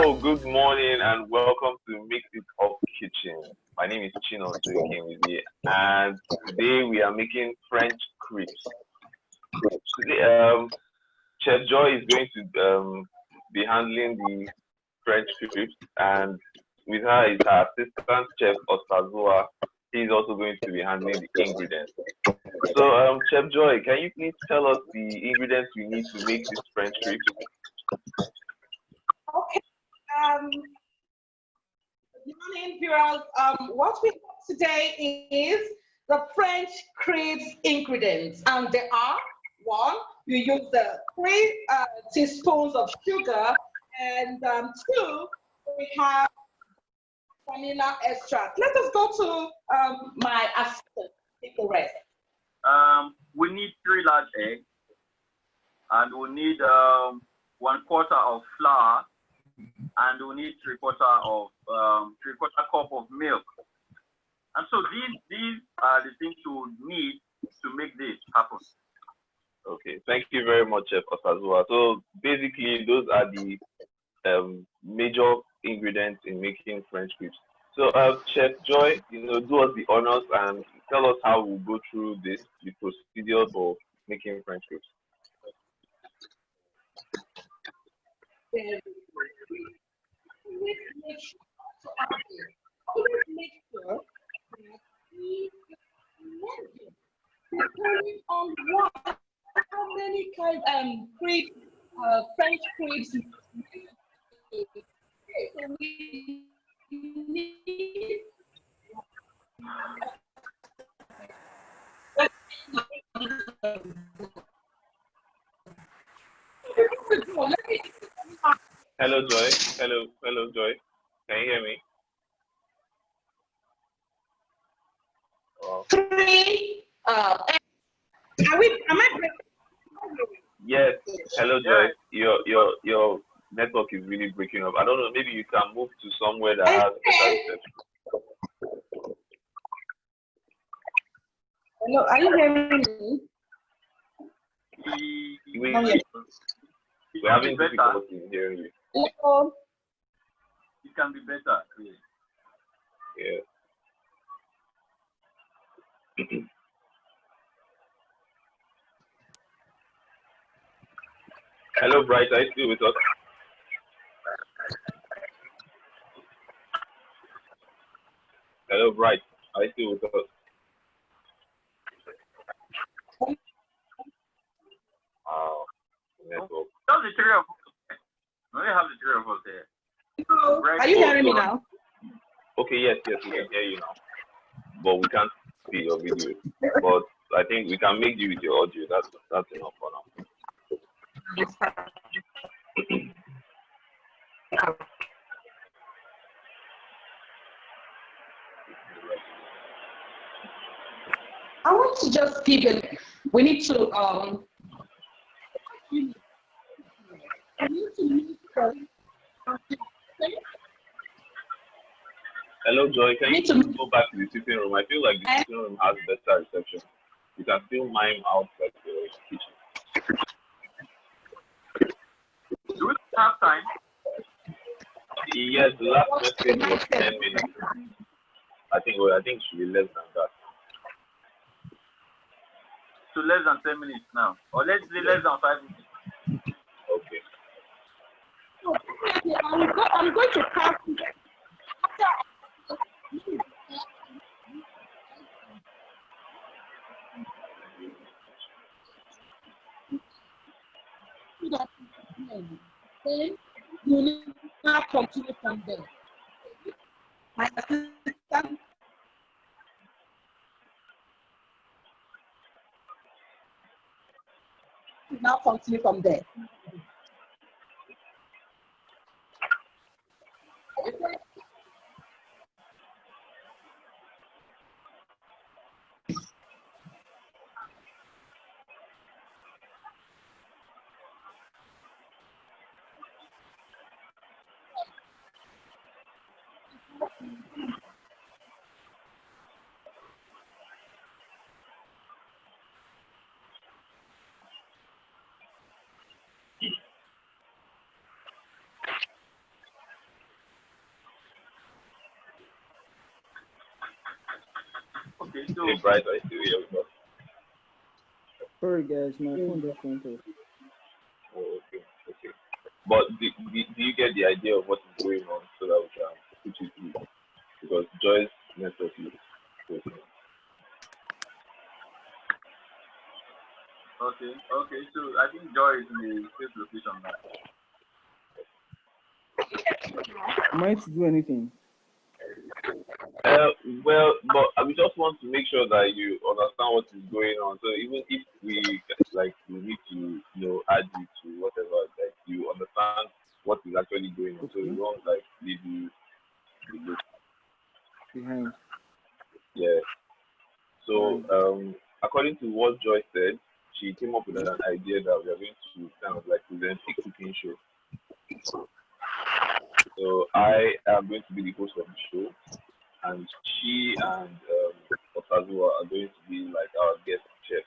Hello, good morning, and welcome to Mix It Up Kitchen. My name is Chino Joikin, and today we are making French crepes. Today, Chef Joy is going to be handling the French crepes, and with her is her assistant chef Ostazua. He's also going to be handling the ingredients. So, Chef Joy, can you please tell us the ingredients we need to make these French crepes? Okay. Good morning, viewers. What we have today is the French crepes ingredients, and they are: one, you use the 3 teaspoons of sugar, and 2, we have vanilla extract. Let us go to my assistant. Take the rest. We need 3 large eggs, and we need 1/4 of flour, and we need 3/4 cup of milk. And so these are the things you need to make this happen. Okay, thank you very much, Chef Ostazua. So basically, those are the major ingredients in making French crepes. So, Chef Joy, do us the honors and tell us how we'll go through the procedure for making French crepes. Always make sure that we depending on how many kind French crepes we need. Hello, Joy. Hello, Joy. Can you hear me? Oh. 3. Am I breaking? Yes. Hello, Joy. Your network is really breaking up. I don't know. Maybe you can move to somewhere that has better reception. Hello, are you hearing me? We're having difficulty in hearing you. Hello. It can be better. Yeah. Hello, Bright. Are you still with us? Hello, Bright. Are you still with us? Network. Just the 3 of us. We only have the 3 of us here. Hello. Are you hearing me now? Okay, yes, we can hear you now. But we can't see your video. But I think we can make you with your audio. That's enough for now. I want to just give you. We need to Hello, Joy. Can you go back to the sitting room? I feel like the sitting room has better reception. You can still mime outside the kitchen. Do we have time? Yes, the last message was 10 minutes. I think it should be less than that. So less than 10 minutes now. Or let's say less than 5 minutes. Okay. I'm going to pass. Then you will now continue from there. My assistant. Now continue from there. Okay, so Hey, Bright, I still here with us. Sorry guys, my phone just went off. Oh, okay, okay. But do you get the idea of what is going on so that we can put it through? Because Joyce network is working. okay. So I think Joy is in the safe location now. Am I to do anything? Well, but we just want to make sure that you understand what is going on. So even if we need to add you to whatever, like you understand what is actually going on. So we won't leave you Behind. yeah. So according to what Joy said, she came up with an idea that we are going to kind of present a cooking show. So I am going to be the host of the show, and she and Otazua are going to be our guest chef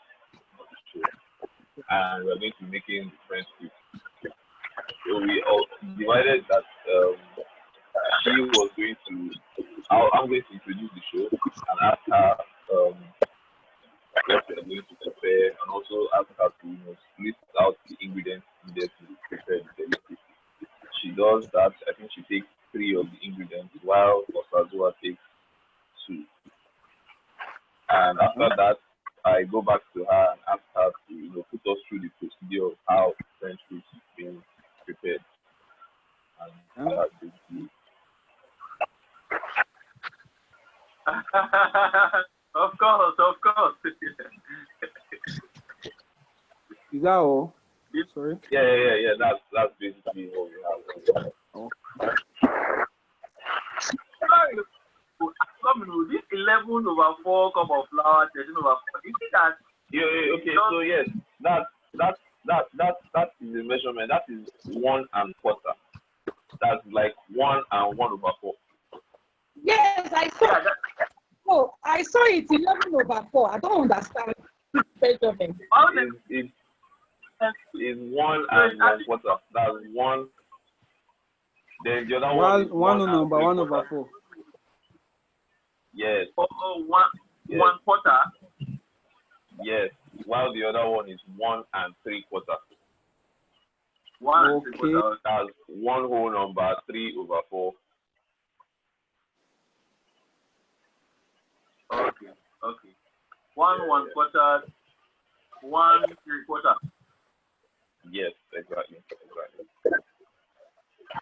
of the show, and we're going to be making French food. So we all divided that she was going to, I'm going to introduce the show and ask her what we are going to prepare, and also ask her to list out the ingredients needed to prepare the delicacy. She does that. I think she takes 3 of the ingredients, while Osazua takes 2. And after that, I go back to her and ask her to put us through the procedure of how French food is being prepared. And that's basically. Of course. Is that all? Sorry? Yeah. That's basically what we have. Oh. This 11/4 cup of flour, 13/4. You see that? Yeah, okay. So yes, that is the measurement. That is 1 1/4. That's 1 1/4. Yes, I saw. Yeah, Oh, I saw it 11/4. I don't understand this measurement. It's 1 1/4. That's 1. Then the other one is 1 number 1 3/4. over 4. Yes. Yes. 1/4. Yes. While the other one is 1 3/4. 1 Okay. 3/4. That's 1 whole number 3/4. Okay. 1 1/4. 1 3/4. Yes, exactly.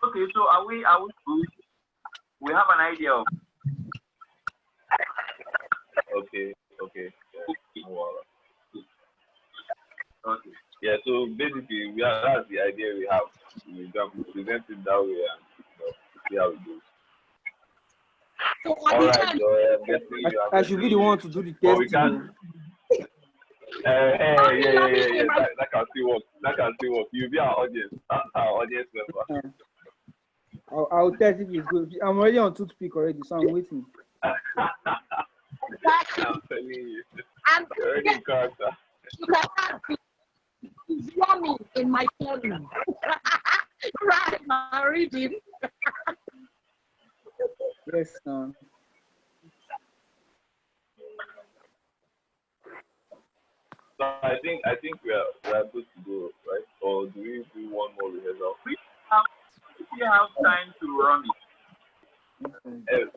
Okay, so are we good? We have an idea of. Okay. Yeah. Okay. Yeah, so basically that's the idea we have. We can present it that way and see how it goes. So All right, so I'm guessing you I should be the one to do the But we testing. can. Yeah. That can still work. You'll be our audience. That's our audience member. I'll test if it's good. I'm already on toothpick already, so I'm waiting. I'm telling you. And You're already in character. you can have it's yummy in my tummy. Right, I'm reading. Yes, So I think we are good to go, right? Or do we do one more rehearsal? We have time to run it.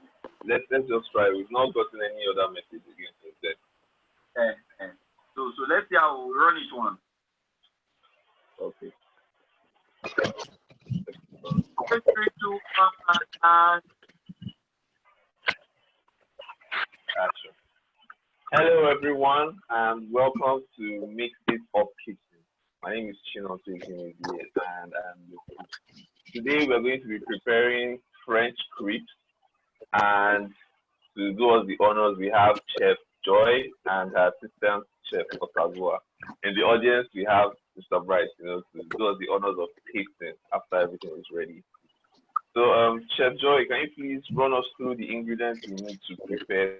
Let's just try. We've not gotten any other message again since then. So let's see how we run it one. Okay. 3, 2, 1, and Action. Hello everyone and welcome to Mix It Up Kitchen. My name is Chino Tweaking and I'm your host. Today we're going to be preparing French crepes, and to do us the honors we have Chef Joy and her assistant Chef Otazua. In the audience we have Mr. Bright, to do us the honors of tasting after everything is ready. So Chef Joy, can you please run us through the ingredients you need to prepare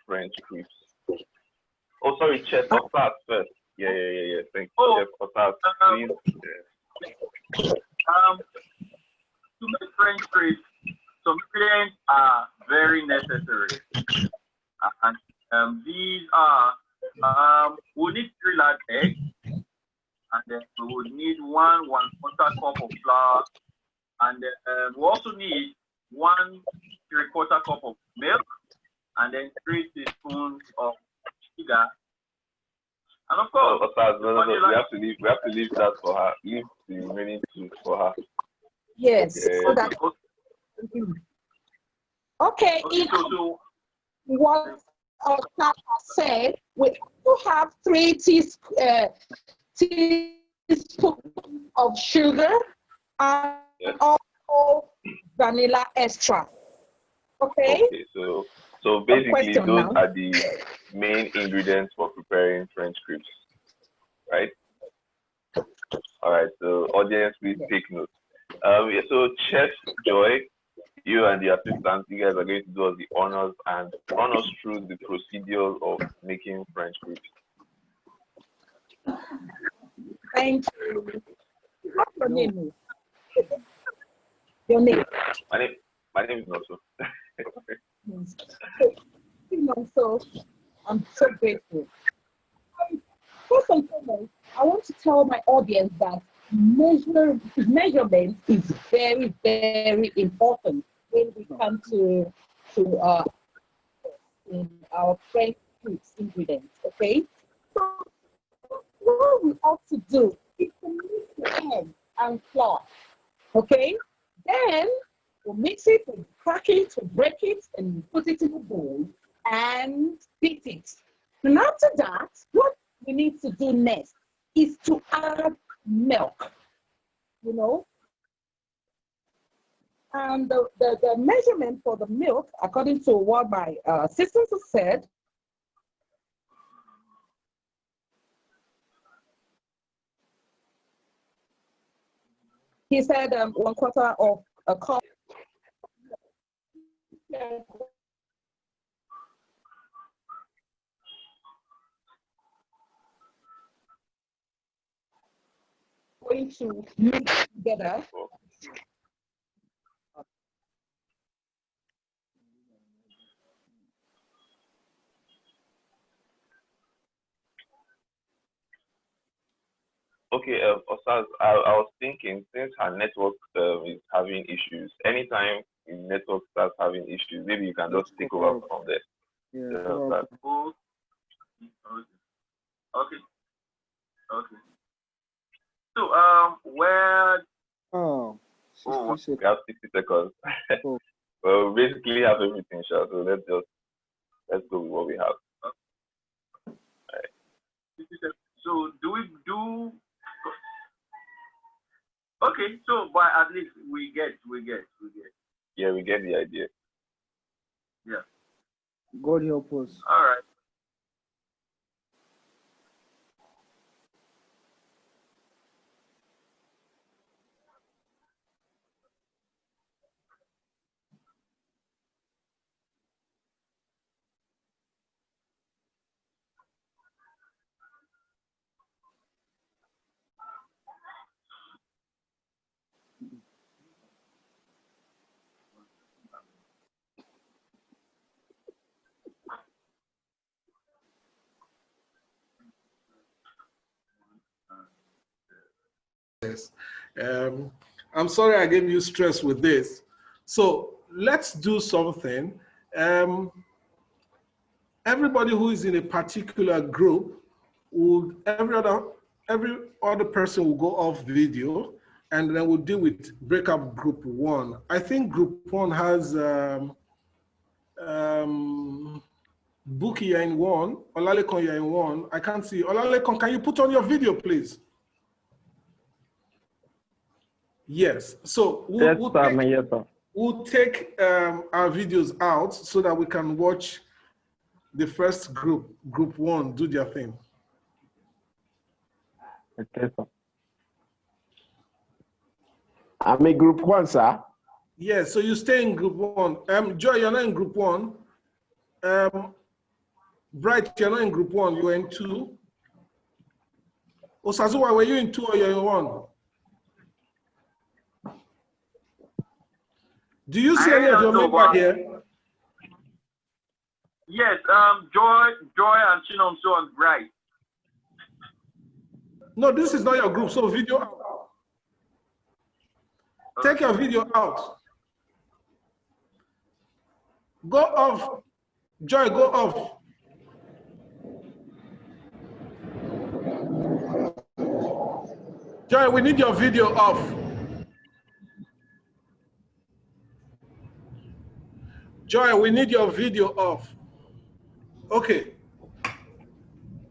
French crepes? Oh, sorry, Chef Otaz first. Yeah. Thank you, Chef Otaz. Please. To make French crepes, some ingredients are very necessary. And These are, we'll need 3 large eggs, and then we would need 1/4 cup of flour, and then we also need 1¾ cup of milk, and then 3 teaspoons of sugar. And of course, no, we have to leave that for her. Leave the remaining 2 for her. Yes. Okay. So that, okay. So What Oscar said, we also have 3 teaspoons of sugar and also vanilla extract. Okay. Okay. So basically, those now are the main ingredients for preparing French crepes, right? All right. So audience, please take note. Yeah, so Chef Joy, you and the assistant, you guys are going to do us the honors and run us through the procedure of making French crepes. Thank you. What's your name? Your name? My name is Noso. So I'm so grateful. First and foremost, I want to tell my audience that measurement is very, very important when we come to in our French crepes ingredients. Okay, so what we ought to do is to mix the egg and flour. Okay, then we'll mix it, we'll crack it, we'll break it, and put it in a bowl and beat it. And after that, what we need to do next is to add milk, you know. And the measurement for the milk, according to what my assistant has said, he said 1/4 of a cup. Going to mix together. Okay, Osaz, I was thinking, since her network is having issues, anytime the network starts having issues, maybe you can just take over from there. Yeah. Okay. So where? Oh, we have 60 seconds. Well, we basically have everything, so let's go with what we have. Right. So do we do? Okay, so but at least we get. Yeah, we get the idea. Yeah. God help us. All right. I'm sorry I gave you stress with this. So let's do something. Everybody who is in a particular group, every other person will go off video, and then we'll deal with breakup group 1. I think group 1 has Buki, you're in 1, Olalekon, you're in 1. I can't see. Olalekon, can you put on your video, please? Yes. So we'll take our videos out so that we can watch the first group 1, do their thing. Okay, sir. I'm in group 1, sir. Yeah, so you stay in group 1. Joy, you're not in group 1. Bright, you're not in group 1, you're in 2. Osazuwa, were you in 2 or you're in 1? Do you see any of your member here? Yes, Joy and Chinonso on right. No, this is not your group, so video out. Take your video out. Go off. Joy, go off. Joy, we need your video off. Joy, we need your video off. Okay.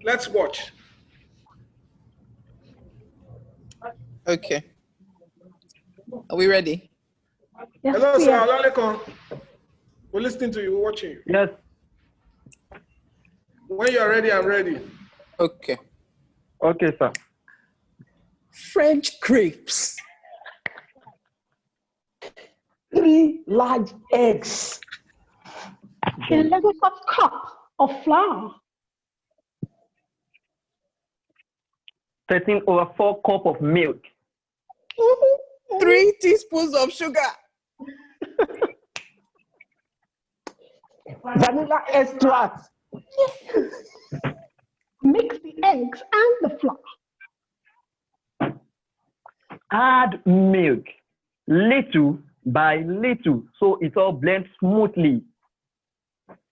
Let's watch. Okay. Are we ready? Yes, Hello, we sir. are. Alalekon. We're listening to you, we're watching you. Yes. When you're ready, I'm ready. Okay. Okay, sir. French crepes. 3 large eggs. A level of cup of flour. 13/4 cup of milk. 3 teaspoons of sugar. Vanilla extract. Mix the eggs and the flour. Add milk little by little so it all blends smoothly.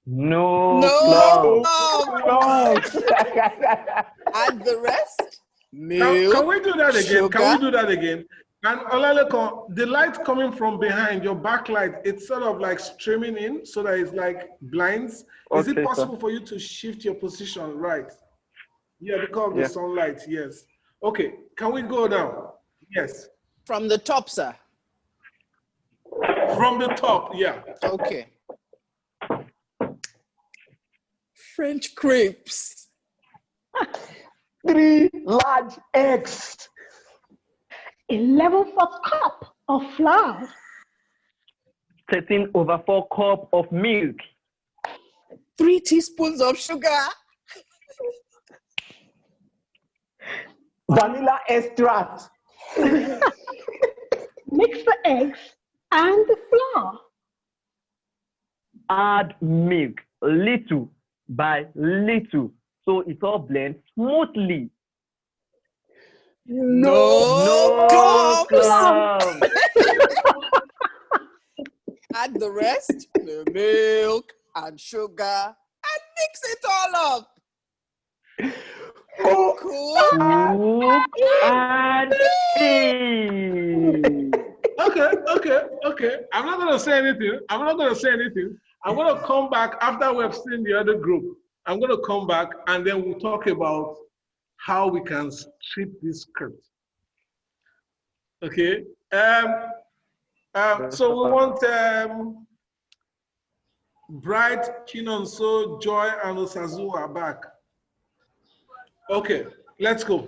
No No. clump. Add the rest. Can Milk. we do that again? sugar. Can we do that again? And Olalekon, the light coming from behind, your backlight, it's sort of like streaming in so that it's like blinds. Is it Okay, possible sir. for you to shift your position right? Yeah, because of the Yeah. sunlight, yes. Okay, can we go down? Yes. From the top, sir. From the top, yeah. Okay. French crepes. 3 large eggs. A level of cup of flour. 13/4 cup of milk. 3 teaspoons of sugar. Vanilla extract. Mix the eggs and the flour. Add milk little by little so it all blends smoothly. No clumps. clump. Add the rest, the milk and sugar, and mix it all up. Oh, Cool. Cook and eat. Okay. I'm not going to say anything. I'm going to come back after we've seen the other group. I'm going to come back and then we'll talk about how we can strip this script. Okay. So we want Bright, Chinonso, Joy, and Osazuwa back. Okay, let's go.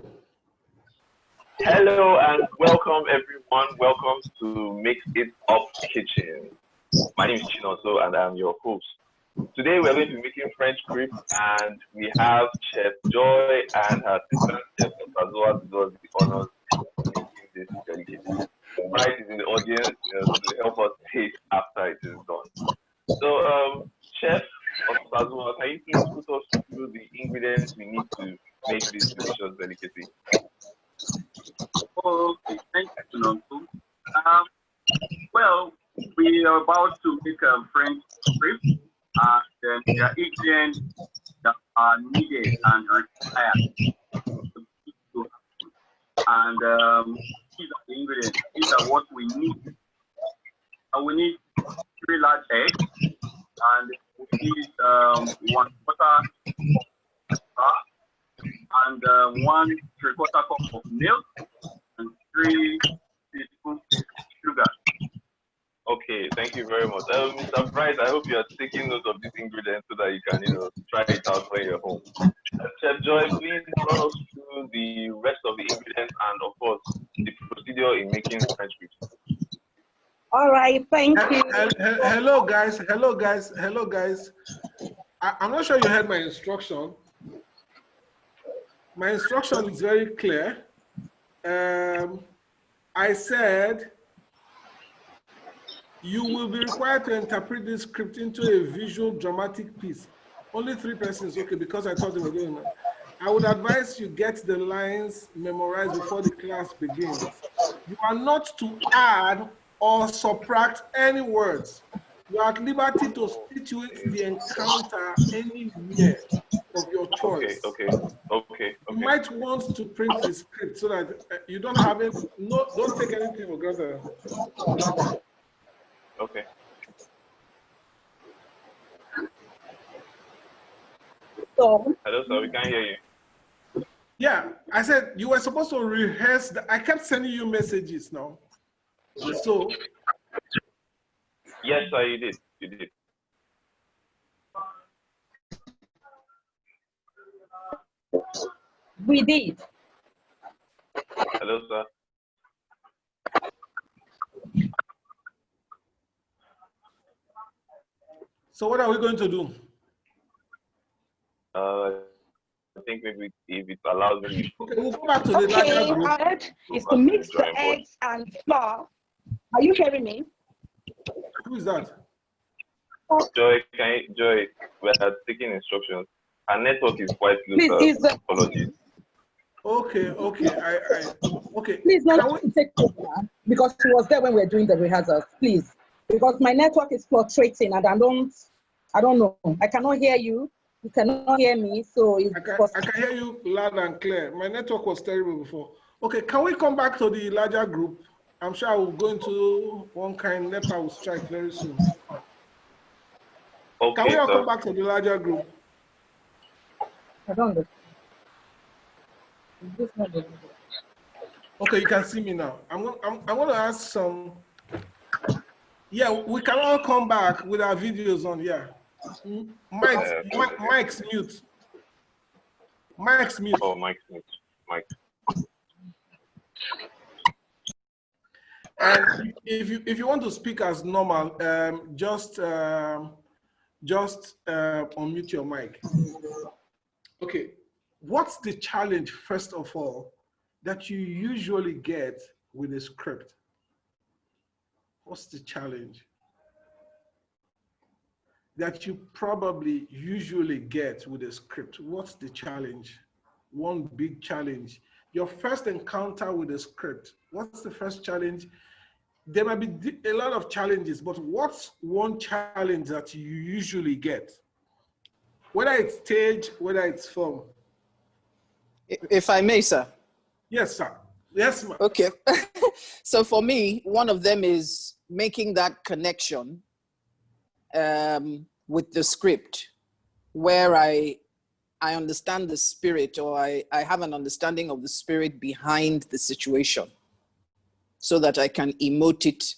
Hello and welcome everyone. Welcome to Mix It Up Kitchen. My name is Chinonso and I'm your host. Today we're going to be making French crepes and we have Chef Joy and her assistant Chef Osazuwa to do us the honors of making this delicacy. Bright is in the audience to help us taste after it is done. So Chef Osazuwa, can you please put us through the ingredients we need to make this delicious delicacy? Okay, thank you, Chinonso. Well, we are about to make a French crepes, and there are ingredients that are needed and required. And these are the ingredients. These are what we need. We need 3 large eggs, and we need 1/4 cup and 1¾ cup of milk and 3 teaspoons sugar. Okay, thank you very much. Mr. Bright, I hope you are taking note of these ingredients so that you can, try it out when you're home. Chef Joy, please run us through the rest of the ingredients and, of course, the procedure in making French crepes. All right, thank you. Hello, guys. I'm not sure you heard my instruction. My instruction is very clear. I said, you will be required to interpret this script into a visual dramatic piece Only 3 persons, okay, because I thought they were doing that. I would advise you get the lines memorized before the class begins. You are not to add or subtract any words. You are at liberty to situate the encounter anywhere of your choice. Okay. You might want to print the script so that you don't have it. No, don't take anything for granted. Okay. So, Hello, sir. We can't hear you. Yeah, I said you were supposed to rehearse. I kept sending you messages now. So. Yes, sir. You did. You did. we did. Hello, sir. So what are we going to do? I think maybe if it allows me. Okay, we'll go back to the larger group. Okay, is to mix the eggs and flour. Are you hearing me? Who is that? Joy, Joy, we are taking instructions. Our network is quite low. Please, apologies. Okay. Okay. Please not to take over because she was there when we were doing the rehearsals. Please, because my network is fluctuating and I don't know. I cannot hear you. You cannot hear me. So I can hear you loud and clear. My network was terrible before. Okay, can we come back to the larger group? I'm sure I will go into one kind. NEPA will strike very soon. Okay, can we all come back to the larger group? I don't understand. Okay, you can see me now. I'm going to ask some. Yeah, we can all come back with our videos on. Yeah, Mike's mute. Mike's mute. Oh, Mike's mute. Mike. And if you want to speak as normal, just unmute your mic. Okay, what's the challenge first of all that you usually get with a script? What's the challenge that you probably usually get with a script? What's the challenge? One big challenge. Your first encounter with a script. What's the first challenge? There might be a lot of challenges, but what's one challenge that you usually get? Whether it's stage, whether it's film. If I may, sir. Yes, sir. Yes, ma'am. Okay. So for me, one of them is making that connection with the script where I understand the spirit, or I have an understanding of the spirit behind the situation so that I can emote it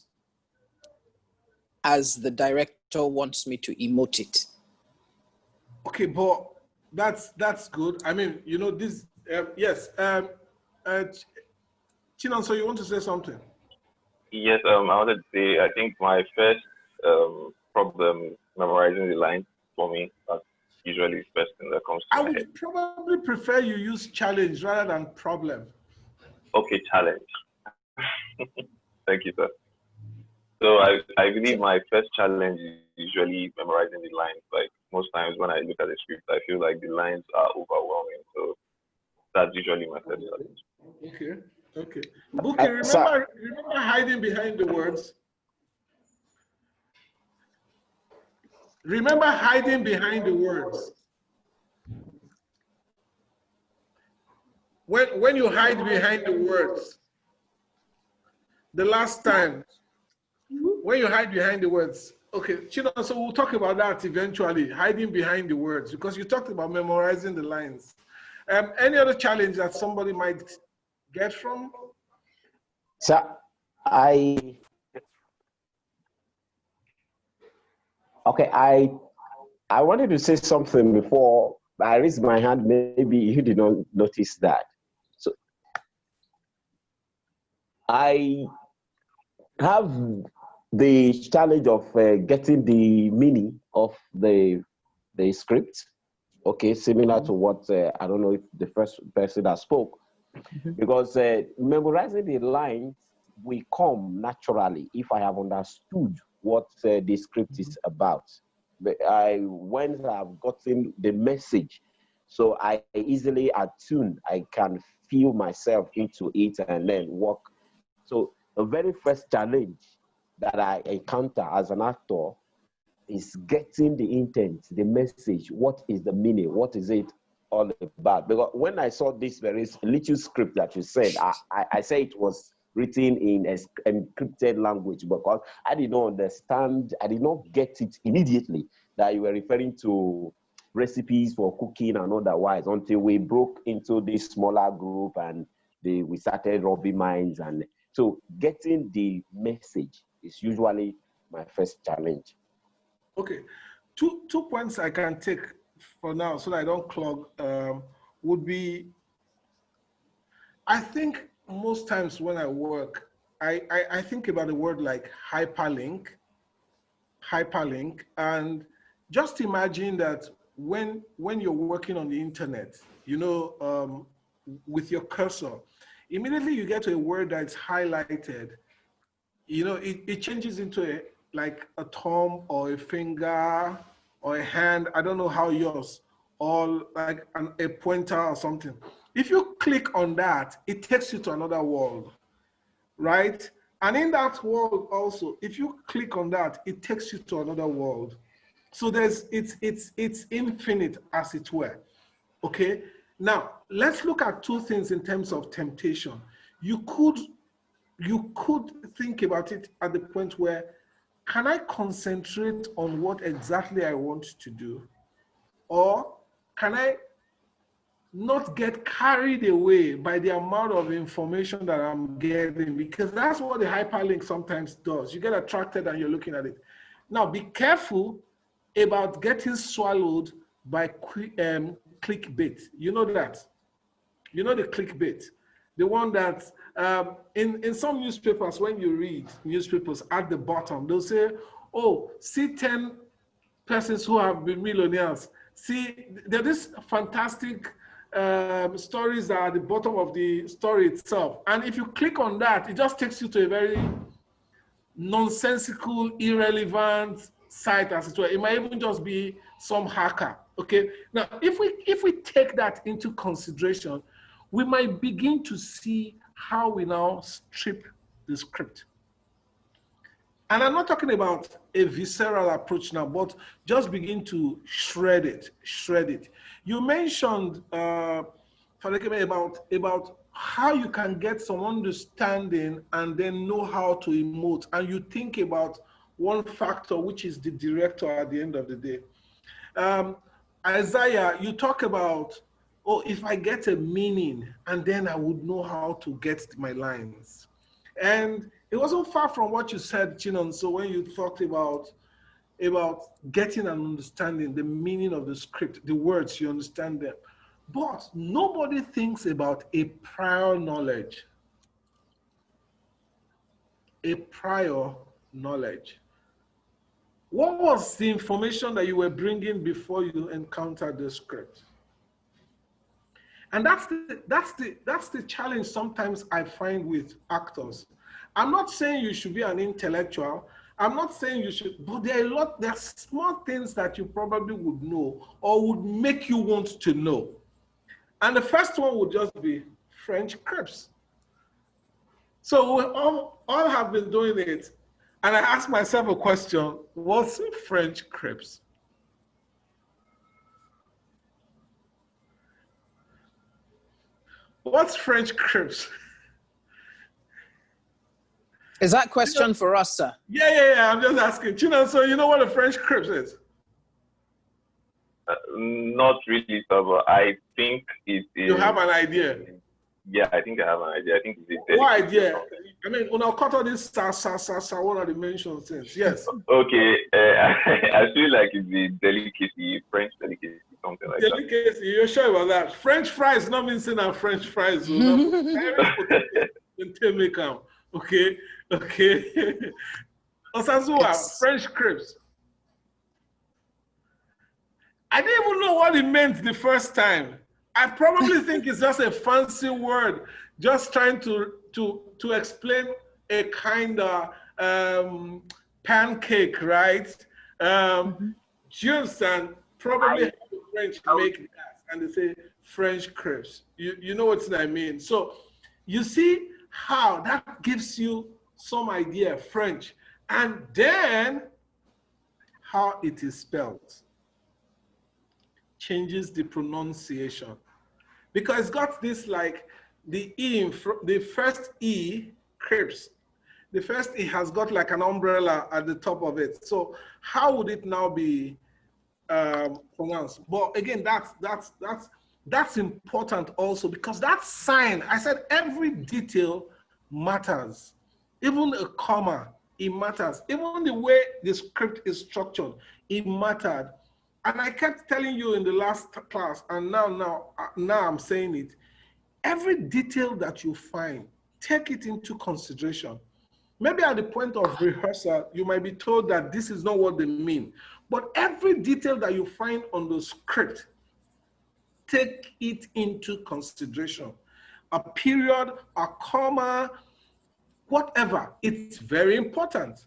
as the director wants me to emote it. Okay, but that's good. I mean, you know, this, yes. Chinon, so you want to say something? Yes, I wanted to say, I think my first problem memorizing the lines for me, that's usually the first thing that comes to my head. I would probably prefer you use challenge rather than problem. Okay, challenge. Thank you, sir. So I believe my first challenge is usually memorizing the lines. Like most times when I look at the script, I feel like the lines are overwhelming. So that's usually my first challenge. Okay. Bookie, remember hiding behind the words? Remember hiding behind the words. When you hide behind the words, the last time, when you hide behind the words, okay, Chino, so we'll talk about that eventually, hiding behind the words, because you talked about memorizing the lines. Any other challenge that somebody might get from? Sir, I wanted to say something before I raised my hand. Maybe you did not notice that. So I have the challenge of getting the meaning of the script. Okay, similar to what I don't know if the first person that spoke, because memorizing the lines will come naturally if I have understood what the script is about. Once I've gotten the message, so I easily attune, I can feel myself into it and then work. So the very first challenge that I encounter as an actor is getting the intent, the message. What is the meaning? What is it all about? Because when I saw this very little script that you said, I said it was written in an encrypted language because I did not understand, I did not get it immediately that you were referring to recipes for cooking and otherwise until we broke into this smaller group and we started rubbing minds. And so getting the message is usually my first challenge. Okay, two points I can take for now so that I don't clog would be, I think most times when I work, I think about the word like hyperlink, and just imagine that when you're working on the internet, you know, with your cursor, immediately you get to a word that's highlighted, you know, it changes into like a thumb or a finger or a hand. I don't know how yours, or like a pointer or something. If you click on that, it takes you to another world, right? And in that world also, if you click on that, it takes you to another world. So it's infinite, as it were. Okay. Now let's look at two things in terms of temptation. You could think about it at the point where, can I concentrate on what exactly I want to do? Or can I not get carried away by the amount of information that I'm getting? Because that's what the hyperlink sometimes does. You get attracted and you're looking at it. Now, be careful about getting swallowed by clickbait. You know that? You know the clickbait? The one that in some newspapers, when you read newspapers at the bottom, they'll say, oh, see 10 persons who have been millionaires. See, there are these fantastic stories that are at the bottom of the story itself. And if you click on that, it just takes you to a very nonsensical, irrelevant site, as it were. It might even just be some hacker. Okay. Now, if we take that into consideration, we might begin to see how we now strip the script. And I'm not talking about a visceral approach now, but just begin to shred it. You mentioned, about how you can get some understanding and then know how to emote. And you think about one factor, which is the director at the end of the day. Isaiah, you talk about, oh, if I get a meaning, and then I would know how to get my lines. And it wasn't far from what you said, Chinon. So when you talked about getting an understanding, the meaning of the script, the words, you understand them. But nobody thinks about a prior knowledge. A prior knowledge. What was the information that you were bringing before you encountered the script? And that's the challenge sometimes I find with actors. I'm not saying you should be an intellectual. I'm not saying you should, but there are small things that you probably would know or would make you want to know. And the first one would just be French crepes. So we all have been doing it. And I asked myself a question: what's French crepes? What's French crepes? Is that question for us, sir? Yeah. I'm just asking. So you know what a French crepes is? Not really, sir, but I think it is. You have an idea? Yeah, I think I have an idea. I think it's a what idea? I mean, when I cut all this, what are the mention things? Yes. Okay, I feel like it's the delicacy, French delicacy, something like delicacy, that. Delicacy, you're sure about that? French fries, not mean saying French fries. Okay. Osazua, French crepes. I didn't even know what it meant the first time. I probably think it's just a fancy word, just trying to explain a kind of pancake, right? Do you understand? Probably how the French make that, and they say French crepes. You know what I mean? So you see how that gives you some idea, French, and then how it is spelled changes the pronunciation, because it's got this like the E in the first E, crepes. The first E has got like an umbrella at the top of it. So how would it now be pronounced? But again, that's important also, because that sign, I said every detail matters. Even a comma, it matters. Even the way the script is structured, it mattered. And I kept telling you in the last class, and now I'm saying it. Every detail that you find, take it into consideration. Maybe at the point of rehearsal, you might be told that this is not what they mean. But every detail that you find on the script, take it into consideration. A period, a comma, whatever, it's very important.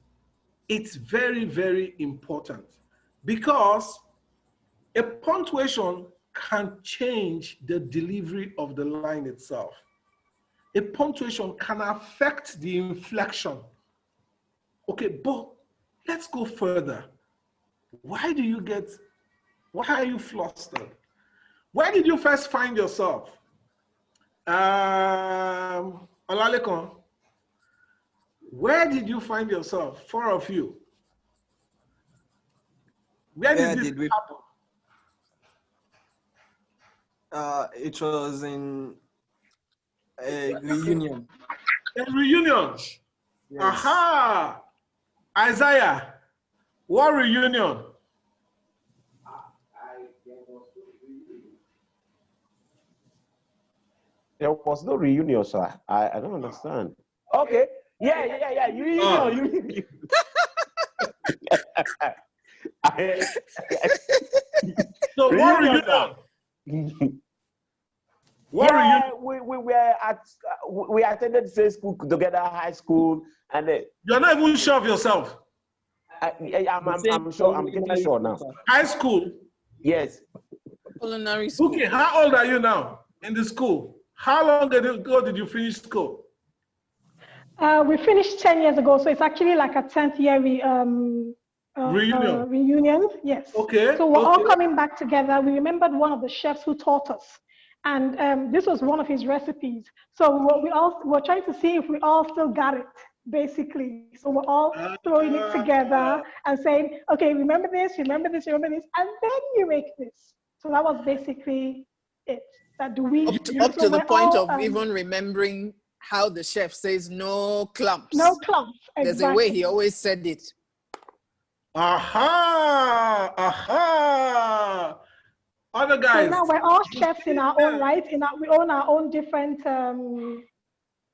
It's very, very important, because a punctuation can change the delivery of the line itself. A punctuation can affect the inflection. Okay, but let's go further. Why are you flustered? Where did you first find yourself? Olalekon, where did you find yourself? 4 of you. Where did this happen? It was in a reunion. A reunion? Yes. Aha! Isaiah, what reunion? There was no reunion, sir. I don't understand. Okay. Yeah. Reunion. So what reunion? We attended the same school together, high school, and you're not even sure of yourself. I'm sure. I'm getting sure now. High school. Yes. Culinary school. Okay, how old are you now in the school? How long ago did you finish school? We finished 10 years ago, so it's actually like a 10th year reunion. Yes. Okay. So we're all coming back together. We remembered one of the chefs who taught us, and this was one of his recipes. So we're trying to see if we all still got it, basically. So we're all throwing it together and saying, okay, remember this, and then you make this. So that was basically it. That up to the point of even remembering how the chef says no clumps. No clumps. Exactly. There's a way he always said it. Aha! Other guys. So now we're all chefs in our own right. We own our own different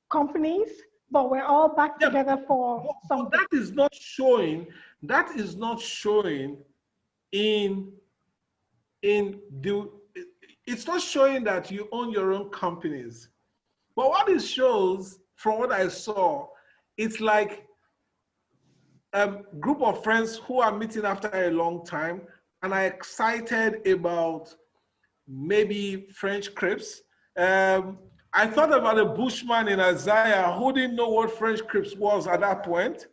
companies, but we're all back together for something. That is not showing. That is not showing in the. It's not showing that you own your own companies. But what it shows, from what I saw, it's like a group of friends who are meeting after a long time and are excited about maybe French crepes. I thought about a bushman in Isaiah who didn't know what French crepes was at that point.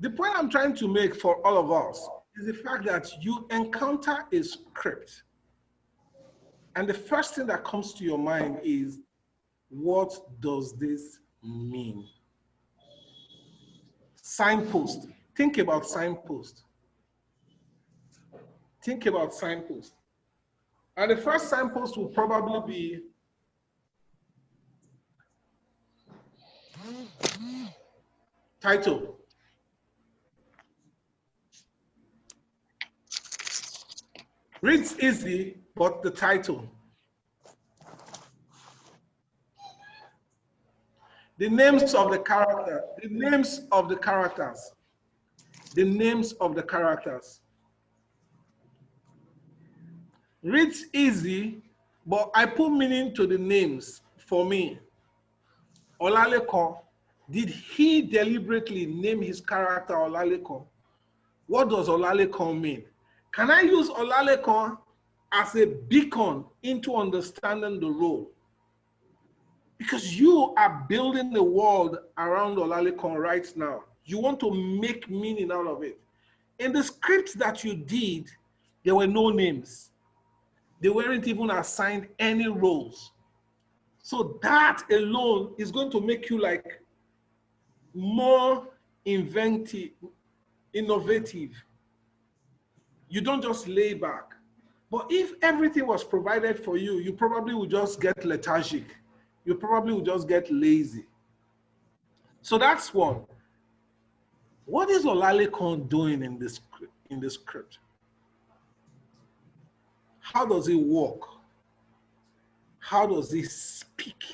The point I'm trying to make for all of us is the fact that you encounter a script. And the first thing that comes to your mind is, what does this mean? Signpost. Think about signpost. Think about signpost. And the first signpost will probably be title. Reads easy, but the title. The names of the character, the names of the characters, the names of the characters. Reads easy, but I put meaning to the names for me. Olalekon, did he deliberately name his character Olalekon? What does Olalekon mean? Can I use Olalekon as a beacon into understanding the role? Because you are building the world around Olalekon right now. You want to make meaning out of it. In the script that you did, there were no names. They weren't even assigned any roles. So that alone is going to make you like more inventive, innovative. You don't just lay back. But if everything was provided for you, you probably would just get lethargic. You probably would just get lazy. So that's one. What is Olalekon doing in this script? How does he walk? How does he speak?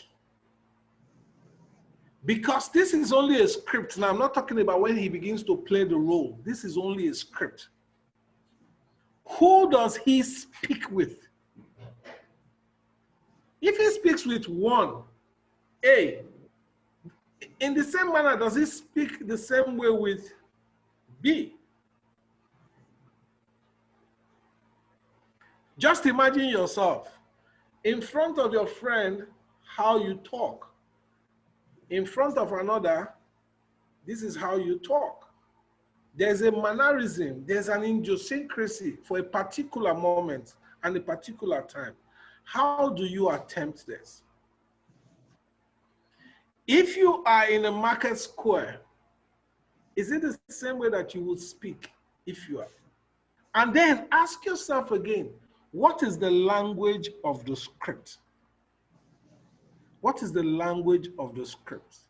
Because this is only a script. Now, I'm not talking about when he begins to play the role. This is only a script. Who does he speak with? If he speaks with one, A, in the same manner, does he speak the same way with B? Just imagine yourself in front of your friend, how you talk. In front of another, this is how you talk. There's a mannerism, there's an idiosyncrasy for a particular moment and a particular time. How do you attempt this? If you are in a market square, is it the same way that you would speak if you are? And then ask yourself again, what is the language of the script? What is the language of the script?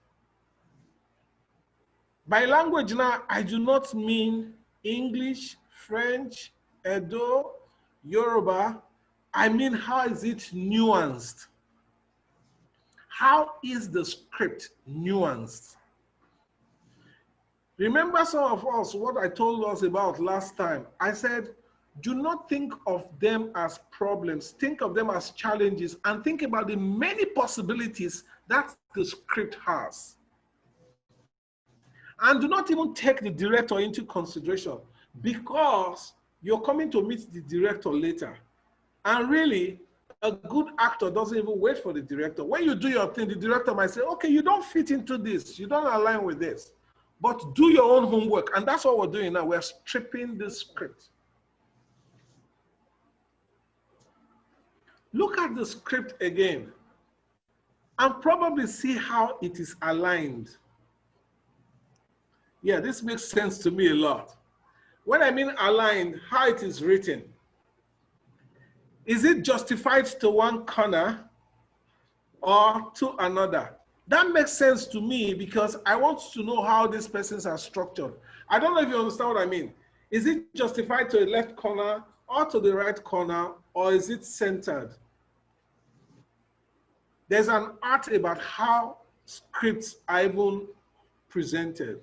By language now, I do not mean English, French, Edo, Yoruba. I mean, how is it nuanced? How is the script nuanced? Remember some of us, what I told us about last time. I said, do not think of them as problems. Think of them as challenges and think about the many possibilities that the script has. And do not even take the director into consideration because you're coming to meet the director later. And really, a good actor doesn't even wait for the director. When you do your thing, the director might say, okay, you don't fit into this. You don't align with this. But do your own homework. And that's what we're doing now. We're stripping the script. Look at the script again and probably see how it is aligned. Yeah, this makes sense to me a lot. When I mean aligned, how it is written. Is it justified to one corner or to another? That makes sense to me because I want to know how these persons are structured. I don't know if you understand what I mean. Is it justified to the left corner or to the right corner, or is it centered? There's an art about how scripts are even presented.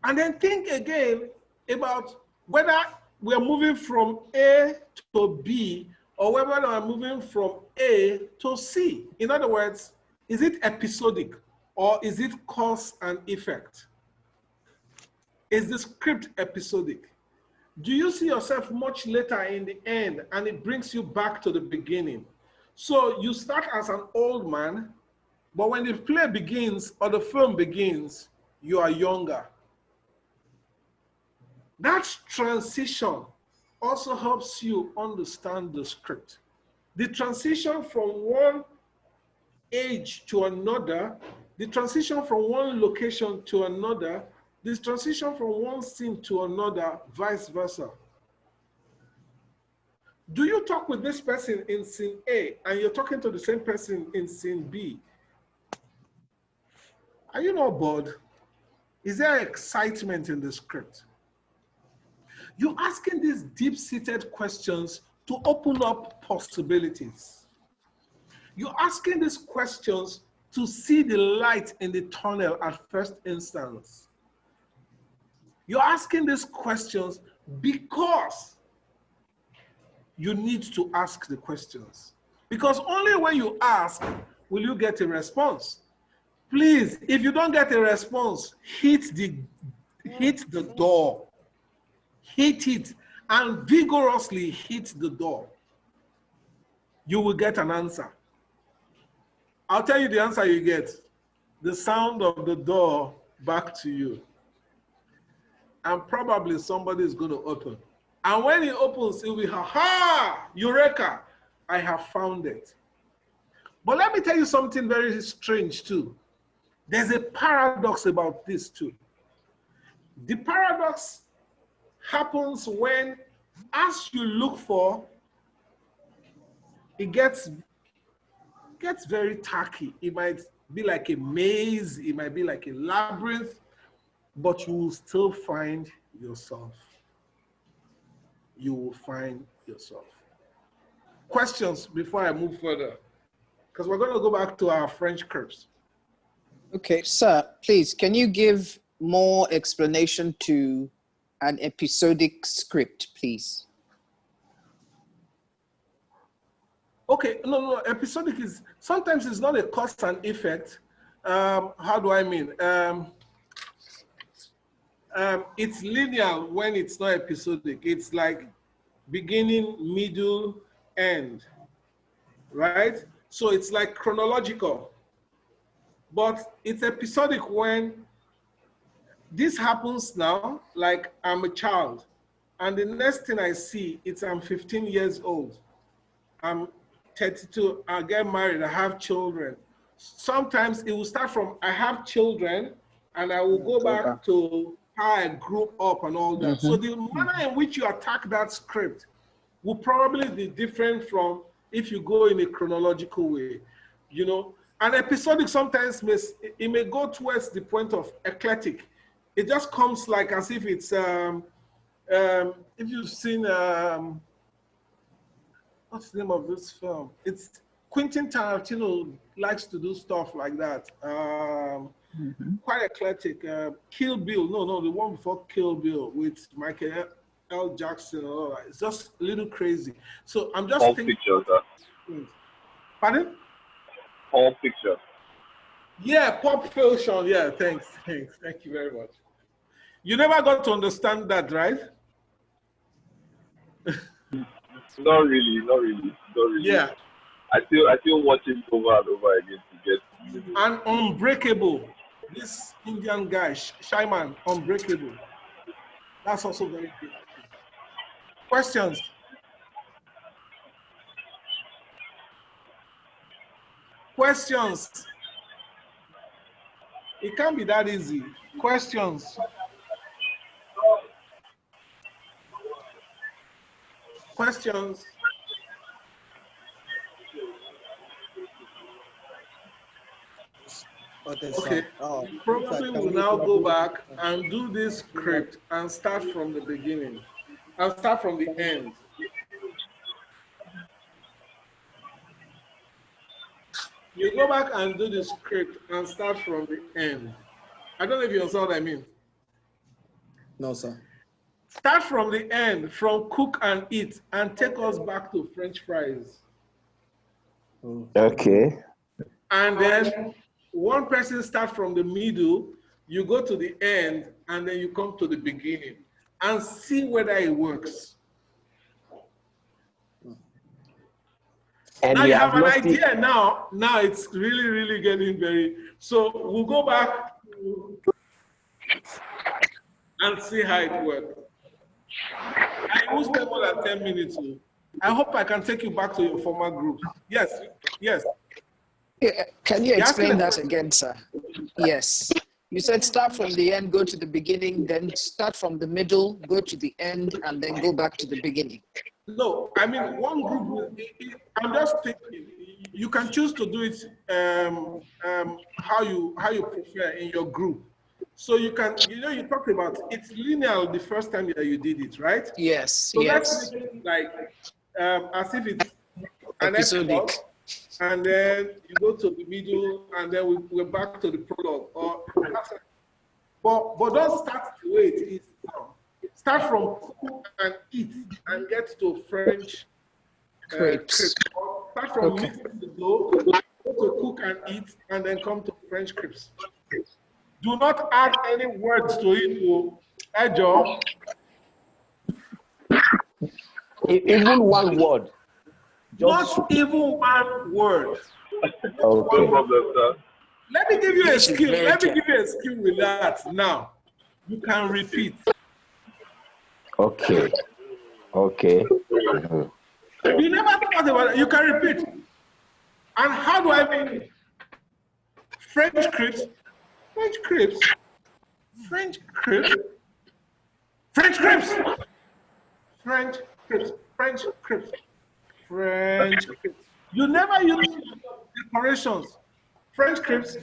And then think again about whether we're moving from A to B or whether we're moving from A to C. In other words, is it episodic or is it cause and effect? Is the script episodic? Do you see yourself much later in the end and it brings you back to the beginning? So you start as an old man, but when the play begins or the film begins, you are younger. That transition also helps you understand the script. The transition from one age to another, the transition from one location to another, the transition from one scene to another, vice versa. Do you talk with this person in scene A and you're talking to the same person in scene B? Are you not bored? Is there excitement in the script? You're asking these deep-seated questions to open up possibilities. You're asking these questions to see the light in the tunnel at first instance. You're asking these questions because you need to ask the questions. Because only when you ask will you get a response. Please, if you don't get a response, hit the door. Hit it and vigorously hit the door, you will get an answer. I'll tell you the answer you get. The sound of the door back to you. And probably somebody is going to open. And when he opens, it will be, ha, eureka, I have found it. But let me tell you something very strange too. There's a paradox about this too. The paradox happens when, as you look for, it gets very tacky. It might be like a maze, it might be like a labyrinth, but you will still find yourself. You will find yourself. Questions before I move further? Because we're going to go back to our French curves. Okay, sir, please, can you give more explanation to an episodic script, please? Okay, no, episodic is, sometimes it's not a cause and effect. How do I mean? It's linear when it's not episodic. It's like beginning, middle, end, right? So it's like chronological. But it's episodic when this happens now, like I'm a child, and the next thing I see, it's I'm 15 years old. I'm 32, I get married, I have children. Sometimes it will start from I have children, and I will go back to how I grew up and all that. So the manner in which you attack that script will probably be different from if you go in a chronological way, you know. And episodic sometimes it may go towards the point of eclectic. It just comes like as if it's, if you've seen, what's the name of this film? It's Quentin Tarantino likes to do stuff like that. Quite eclectic. Kill Bill, no, the one before Kill Bill with Michael L. Jackson and all that. It's just a little crazy. So I'm just thinking. Pictures, Pardon? Pulp Fiction. Yeah, Pulp Fiction. Yeah, thanks. Thank you very much. You never got to understand that, right? Not really. Yeah. I still watch it over and over again to get. And Unbreakable. This Indian guy, Shaiman, Unbreakable. That's also very good. Questions? Questions? It can't be that easy. Questions? Questions? Okay, probably we'll now go back and do this script and start from the beginning. I'll start from the end. You go back and do the script and start from the end. I don't know if you understand what I mean. No, sir. Start from the end, from cook and eat, and take us back to French fries. Okay. And then one person starts from the middle, you go to the end, and then you come to the beginning and see whether it works. And now you have an idea it. now it's really getting very, so we'll go back and see how it works. I won't spend more than 10 minutes. I hope I can take you back to your former group. Yes. Yeah, can you explain that again, sir? Yes. You said start from the end, go to the beginning, then start from the middle, go to the end, and then go back to the beginning. No, I mean, one group, I'm just thinking, you can choose to do it how you prefer in your group. So you can, you talked about it's linear the first time that you did it, right? Yes, so yes. Let's make it like as if it's an episodic. episode, and then you go to the middle, and then we're back to the prologue. But don't start the way it is now. Start from cook and eat and get to French crepes. Start from mixing the dough, go to cook and eat, and then come to French crepes. Do not add any words to it, Ejo. Even one word. Just Not even one word. okay. No problem, sir. Let me give you a This is skill. very Let me clear. give you a skill with that. Now, you can repeat. Okay. Okay. Mhm. You never thought about it. You can repeat. And how do I mean it? French crepes, French crepes, French crepes, French crepes, French crepes, French crepes, French crepes. You never use decorations. French crepes,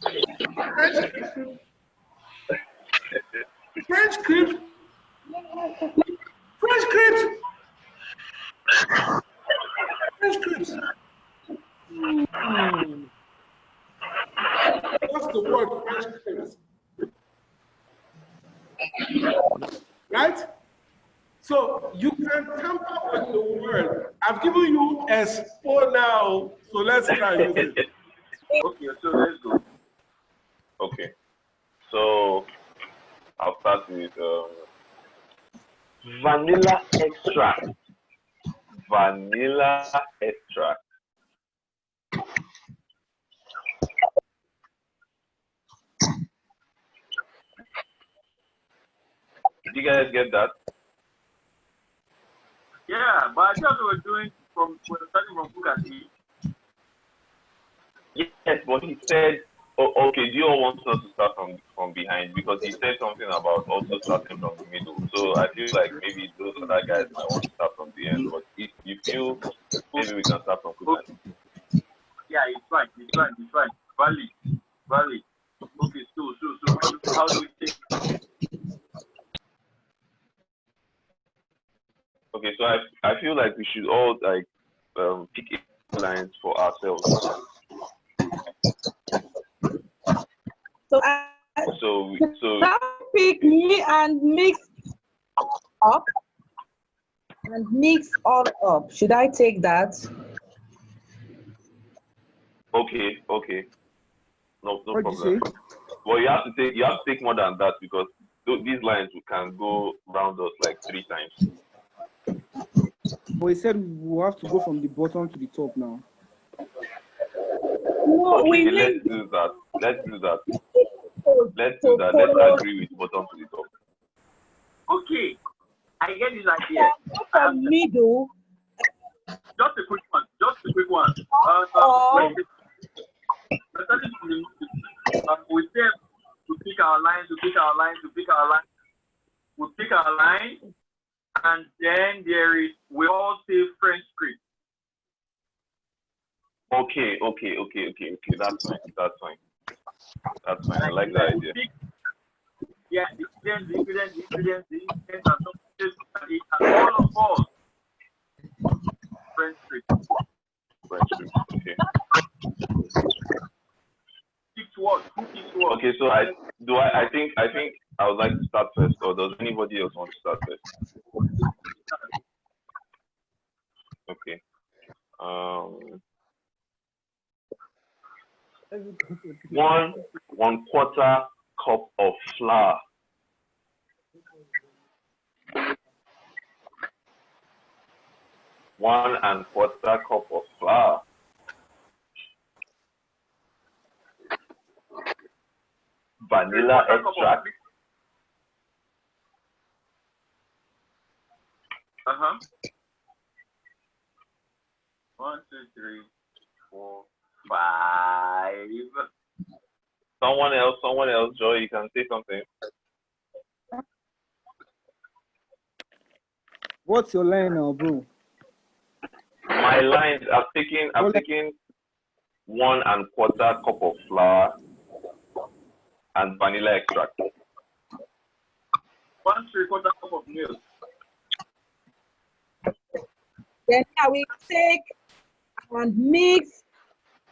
French crepes, French crepes, French crepes, French crepes. What's the word French crepes? Right? So you can tamper with the word. I've given you expo now, so let's try use it. Okay, so let's go. Okay. So I'll start with vanilla extract. Vanilla extract. Did you guys get that? Yeah, but I thought we're starting from book and eat. Yes, but he said, oh, okay, do you all want us to start from behind? Because he said something about also starting from the middle. So I feel like maybe those other guys might want to start from the end. But if you feel maybe we can start from book and eat. Yeah, it's fine. Valid. Okay, so how do we take? Okay, so I feel like we should all like pick lines for ourselves. So So now pick me and mix up and mix all up. Should I take that? okay. No What did problem. you say? Well, you have to take more than that because these lines can go round us like 3 times. But he said we have to go from the bottom to the top now. No, Okay, let's do that. Let's do that. Let's agree with bottom to the top. Okay, I get this idea. From middle. Just a quick one. We're starting from the middle. We said to pick our lines. We pick our line, and then we all say French script. Okay. That's fine. I like that idea. Yeah, the ingredients, and all of us. French script. Okay. Who picks what? Okay, so I think I would like to start first, or does anybody else want to start first? Okay. 1/4 cup of flour. 1/4 cup of flour. Vanilla extract. 1, 2, 3, 4, 5. Someone else, Joy, you can say something. What's your line now, bro? My lines, I'm taking 1/4 cup of flour and vanilla extract. 1/3 cup of milk. Then I will take and mix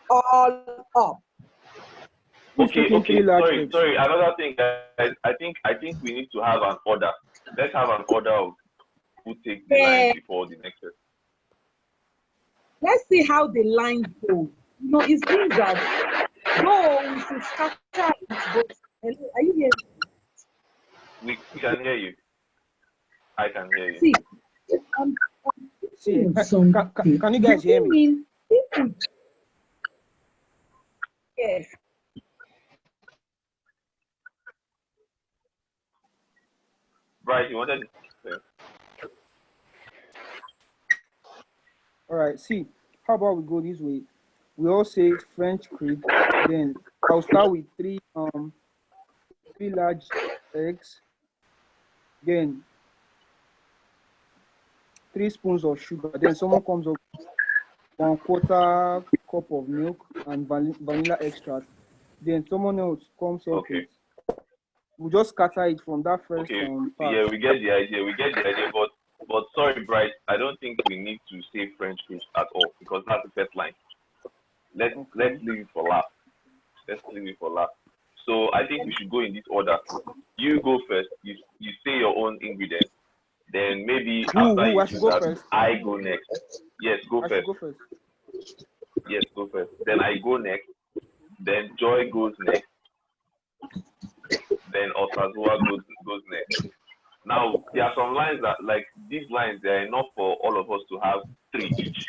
all up. Okay. Sorry. Another thing, guys. I think we need to have an order. Let's have an order of who takes the line before the next person. Let's see how the line goes. No, it seems that no, we should scatter it. But hello, are you here? We can hear you. I can hear you. See, See, can you guys hear me? Yes. Right, you wanted to say? All right, see, how about we go this way? We all say French crepe, then I'll start with three large eggs, then 3 spoons of sugar, then someone comes up 1/4 cup of milk and vanilla extract, then someone else comes up Okay. with, we'll just scatter it from that first Okay. part. Yeah, we get the idea. But sorry, Bright, I don't think we need to say French crisps at all because that's the first line. Let's leave it for last. Let's leave it for last. So I think we should go in this order. You go first. You say your own ingredients. Then maybe after I you should do go that, first. I go next. Yes, go I first. should go first. Yes, go first. Then I go next. Then Joy goes next. Then Osazua goes next. Now there are some lines that, like these lines, they are enough for all of us to have 3 each.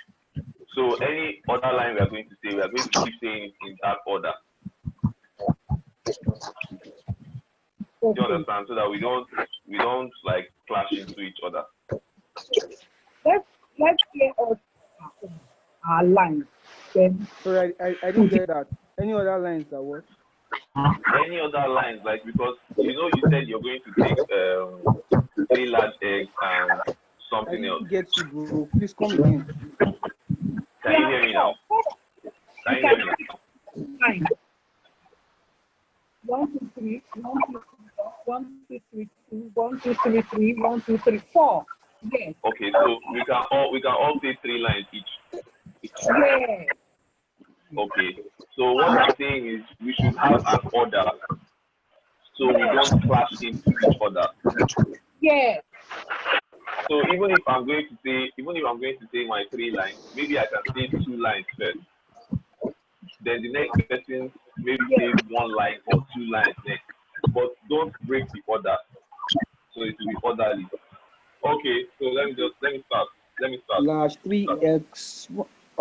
So any other line we are going to say, we are going to keep saying it in that order. Do you understand? So that we don't like clash into each other. Let's clear out our lines. Then. Sorry, I didn't get that. Any other lines that what? Any other lines, like, because you said you're going to take 3 large eggs and something else. I get you, bro. Please come again. Can you hear me now? Can you hear me now? 1, 2, 3, 1, 2, 3, 1, 2, 3, 2, 1, 2, 3, 3, 1, 2, 3, 4. Yes. Okay, so we can all say 3 lines each. Yes. Okay. So what I'm saying is we should have an order so we don't clash into each other. Yes. So even if I'm going to say my 3 lines, maybe I can say 2 lines first. Then the next person maybe say 1 line or 2 lines next. But don't break the order. So it will be orderly. Okay, so let me start. Large 3 eggs.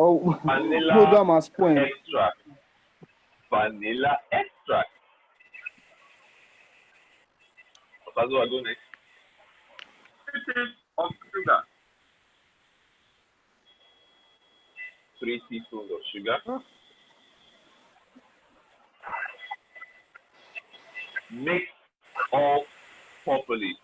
Oh, vanilla program has point. extract. Vanilla extract. That's what I go next. 3 teaspoons of sugar. 3 teaspoons of sugar. Huh? Mix all properly.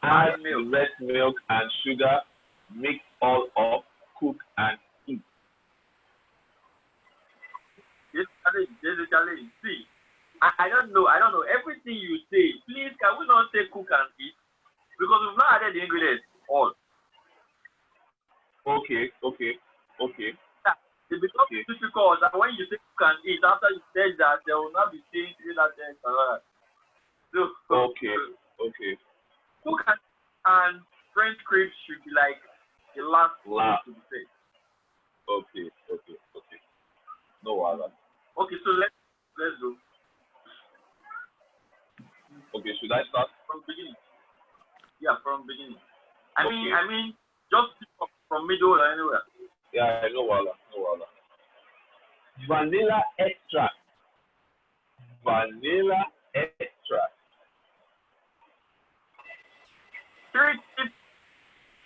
Add red milk and sugar. Mix all up. Cook and eat. Basically, see, I don't know. Everything you say, please, can we not say cook and eat? Because we've not added the ingredients all. Okay. Yeah, it becomes difficult that when you say cook and eat, after you say that, there will not be saying that. So, Okay. Cook and French crepes should be like the last to be said. Okay. No other. Okay, so let's go. Okay, should I start from beginning? Yeah, from beginning. I mean, just from middle or anywhere. Yeah, no wala. Vanilla extract. 3 teaspoons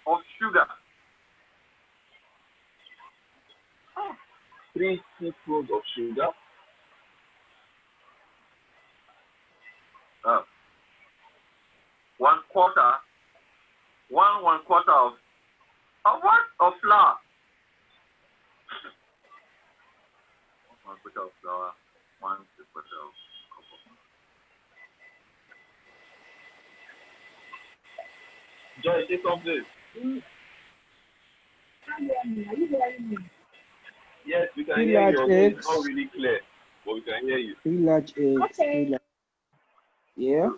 of sugar. 3 teaspoons of sugar. 1/4 of what? Of flour. 1/4 of flour. 1/4 of cocoa. Joy, say something. Are you hearing me? Yes, we can hear you. It's not really clear, but we can hear you. 3 large eggs. Okay. Yeah.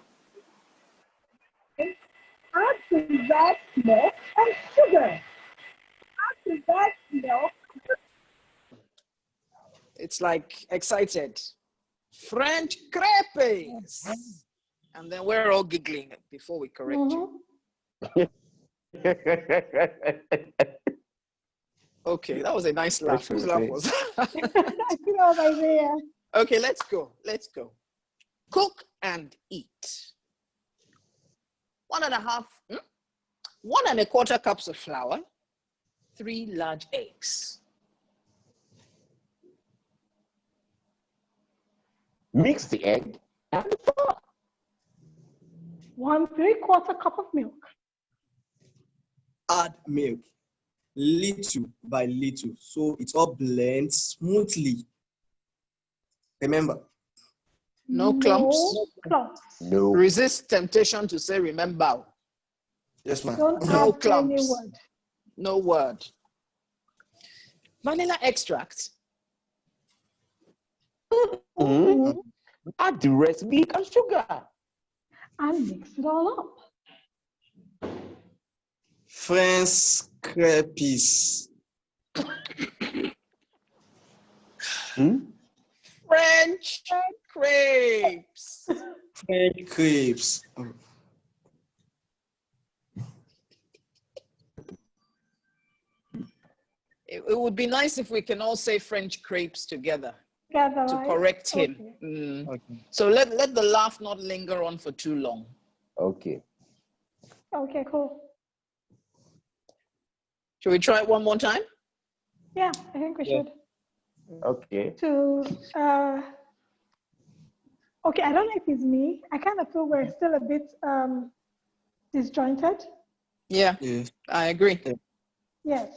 Add preserved milk and sugar. Add preserved milk. It's like excited. French crepes. And then we're all giggling before we correct you. Okay, that was a nice laugh. Whose laugh was that? I think that was Isaiah. Okay, let's go. Let's go. Cook and eat. 1.25 cups of flour, 3 large eggs. Mix the egg and the flour. 1 3/4 cup of milk. Add milk little by little so it all blends smoothly. Remember, No clumps. No clumps. No. Resist temptation to say remember. yes, ma'am. Don't No add any clumps. word. No word. Vanilla extract. Mhm. Add the rest, milk and sugar. And mix it all up. French crepes. French crepes. French crepes. It would be nice if we can all say French crepes together Together, to right? correct him. Okay. Okay. So let the laugh not linger on for too long. Okay. Okay, cool. Should we try it one more time? Yeah, I think we Yeah. should. Okay. Okay, I don't know if it's me. I kind of feel we're still a bit disjointed. Yeah, Yes. I agree. Yes.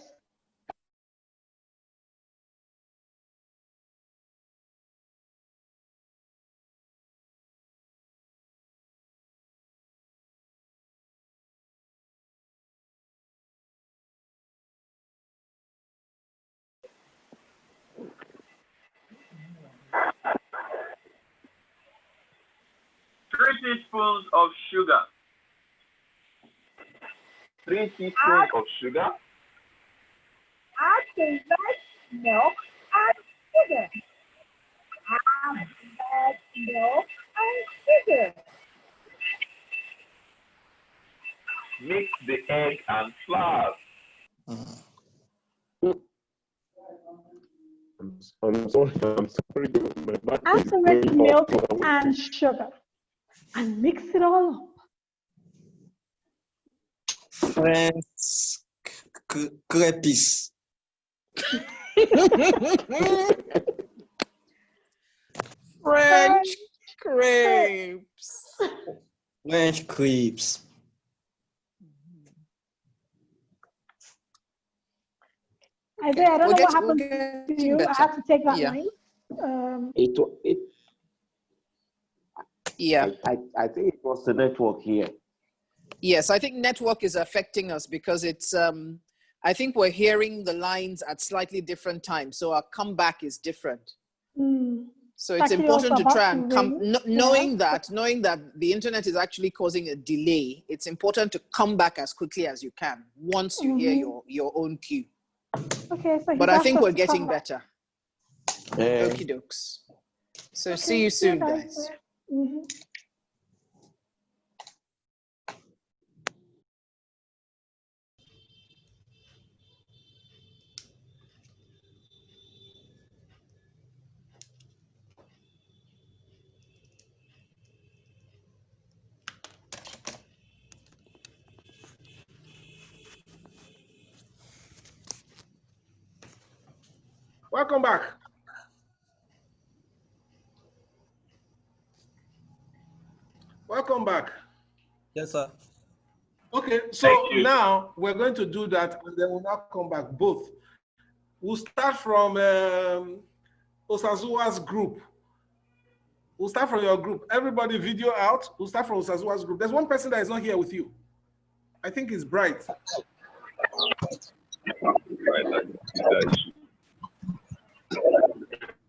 Three teaspoons of sugar. 3 teaspoons of sugar. Add condensed milk and sugar. Add condensed milk and sugar. Mix the egg and flour. I'm sorry. My back Add is some going milk off. and sugar. And mix it all up. French crepes. French crepes. French crepes. Isaiah, I don't know what happened We're to getting you. I better. have to take that Yeah. line. Yeah. I think it was the network here. Yes, I think network is affecting us because it's, I think we're hearing the lines at slightly different times. So our comeback is different. So it's Actually important also to try about and to ring. knowing that the internet is actually causing a delay, it's important to come back as quickly as you can once you hear your own cue. Okay, so But I think we're getting better. Yeah. Okie dokes. So see you soon, guys. Welcome back. Welcome back. Yes, sir. Okay, so now we're going to do that and then we'll now come back both. We'll start from Osazuwa's group. We'll start from your group. Everybody video out. We'll start from Osazuwa's group. There's one person that is not here with you. I think it's Bright.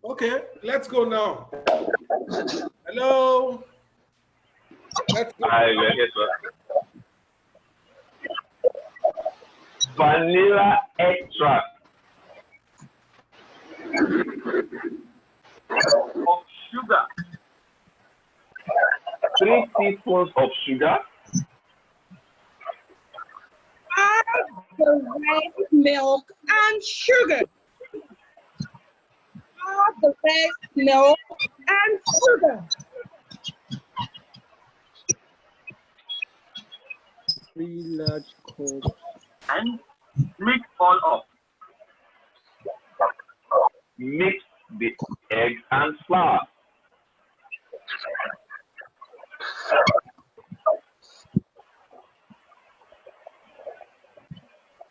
Okay, let's go now. Hello. Let's go. Hi, we're here, sir. vanilla extract. Of sugar. 3 teaspoons of sugar. Add the red milk and sugar. Add the red milk and sugar. 3 large cups. And mix all up. Mix the eggs and flour.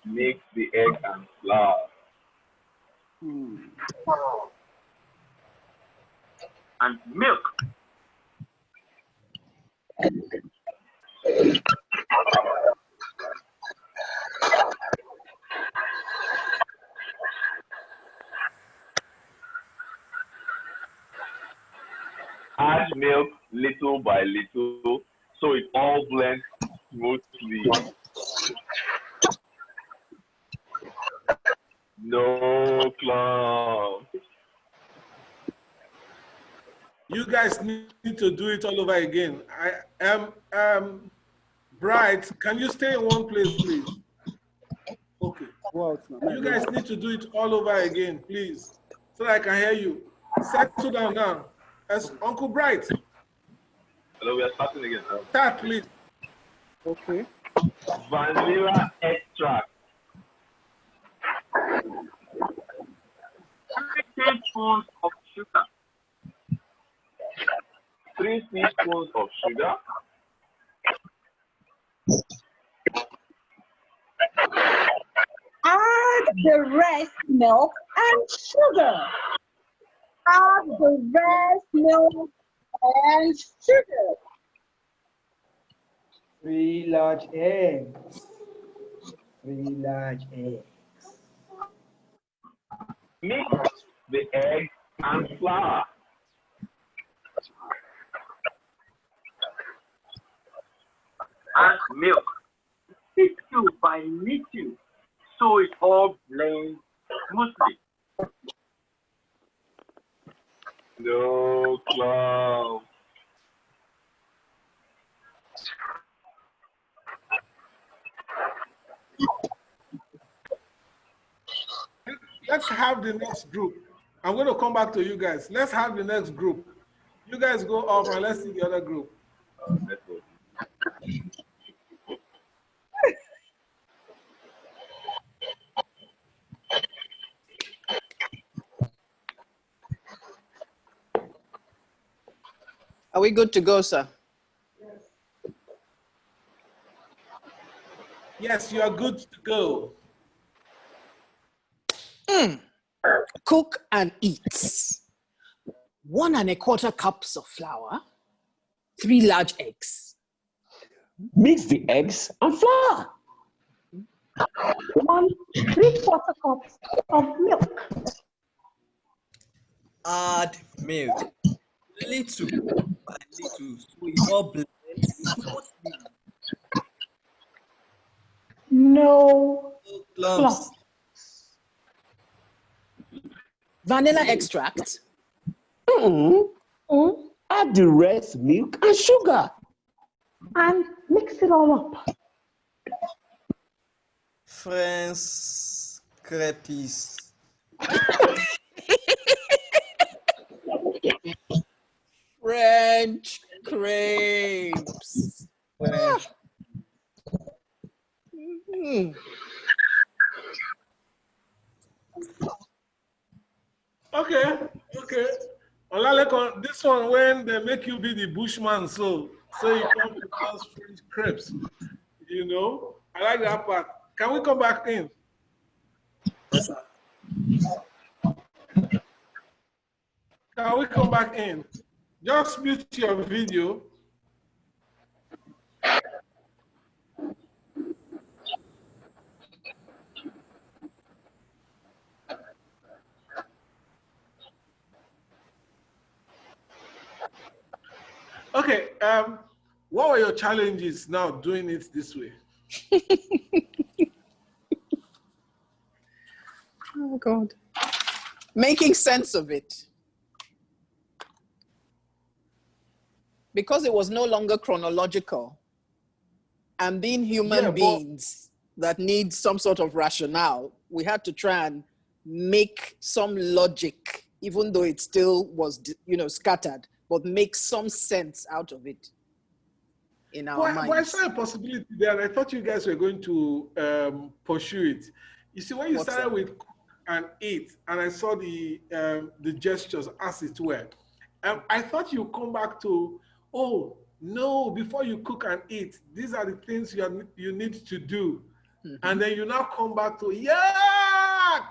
Mix the egg and flour. And milk. Add milk little by little so it all blends smoothly. No clumps. You guys need to do it all over again. I am Bright. Can you stay in one place, please? Okay. You guys need to do it all over again, please, so that I can hear you. Settle down now. As Uncle Bright. Hello, we are starting again. Start, please. Okay. Vanilla extract. 3 teaspoons of sugar. 3 teaspoons of sugar. Add the rest milk and sugar. Add the rest milk and sugar. 3 large eggs. 3 large eggs. Mix the egg and flour. Add milk. Little by little so it all blends smoothly. No clumps. Let's have the next group. I'm going to come back to you guys. Let's have the next group. You guys go off and let's see the other group. Are we good to go, sir? Yes, you are good to go. Cook and eat. 1 1/4 cups of flour, 3 large eggs. Mix the eggs and flour. 1 3/4 cups of milk. Add milk little by little so it all blends smoothly. No Clumps. Vanilla extract. Add the rest milk and sugar. And mix it all up. French crepes. French crepes. Okay. Olalekon, this one when they make you be the bushman, so you come to us French crepes. You know, I like that part. Can we come back in? Yes, sir. Can we come back in? Just mute your video. Okay, what were your challenges now doing it this way? Oh, God. Making sense of it. Because it was no longer chronological. And being human beings that need some sort of rationale, we had to try and make some logic, even though it still was, scattered, but make some sense out of it in our minds. But I saw a possibility there, and I thought you guys were going to pursue it. You see, when you started with cook and eat, and I saw the gestures as it were, I thought you'd come back to, oh, no, before you cook and eat, these are the things you need to do. Mm-hmm. And then you now come back to,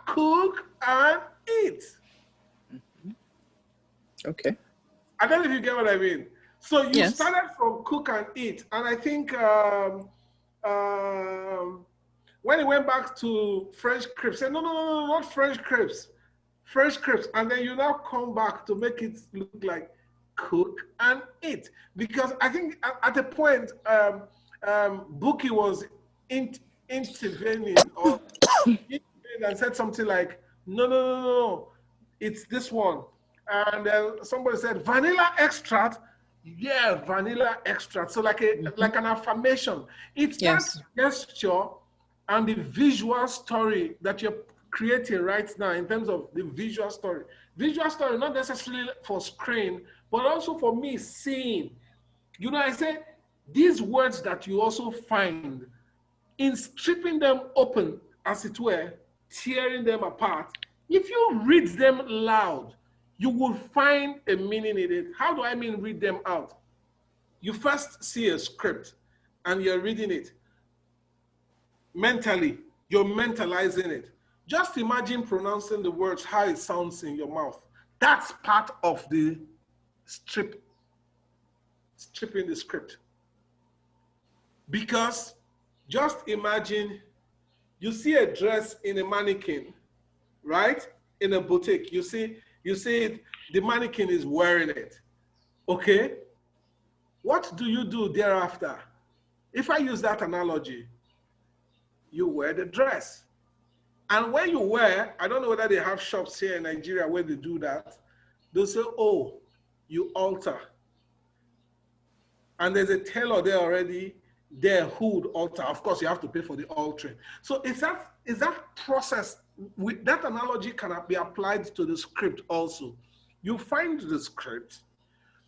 cook and eat. Mm-hmm. Okay. I don't know if you get what I mean. So you started from cook and eat. And I think when it went back to French crepes, said, no, not French crepes. French crepes. And then you now come back to make it look like cook and eat. Because I think at a point, Buki was intervening or and said something like, no, it's this one. And then somebody said, vanilla extract. Yeah, vanilla extract. So like an affirmation. It's that gesture and the visual story that you're creating right now in terms of the visual story. Visual story, not necessarily for screen, but also for me seeing. I say these words that you also find in stripping them open, as it were, tearing them apart, if you read them loud, you will find a meaning in it. How do I mean read them out? You first see a script and you're reading it. Mentally, you're mentalizing it. Just imagine pronouncing the words how it sounds in your mouth. That's part of the stripping the script. Because just imagine you see a dress in a mannequin, right? In a boutique, you see it, the mannequin is wearing it, okay? What do you do thereafter? If I use that analogy, you wear the dress. And when you wear, I don't know whether they have shops here in Nigeria where they do that, they'll say, oh, you alter. And there's a tailor there already, there who would alter. Of course, you have to pay for the altering. So is that process, that analogy can be applied to the script also. You find the script,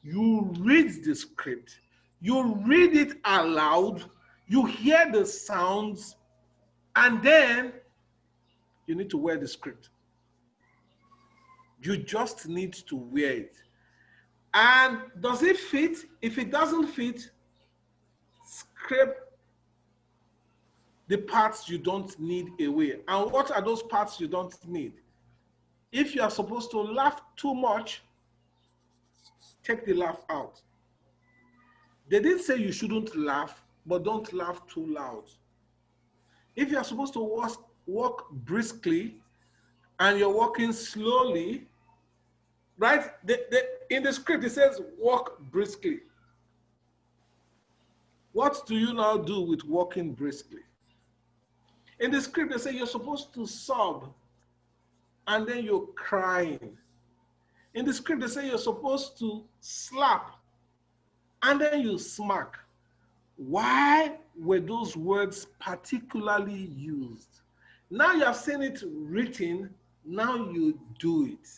you read the script, you read it aloud, you hear the sounds, and then you need to wear the script. You just need to wear it. And does it fit? If it doesn't fit, scrape the parts you don't need away. And what are those parts you don't need? If you are supposed to laugh too much, take the laugh out. They didn't say you shouldn't laugh, but don't laugh too loud. If you are supposed to walk briskly and you're walking slowly, right? In the script, it says walk briskly. What do you now do with walking briskly? In the script, they say you're supposed to sob and then you're crying. In the script, they say you're supposed to slap and then you smack. Why were those words particularly used? Now you have seen it written, now you do it.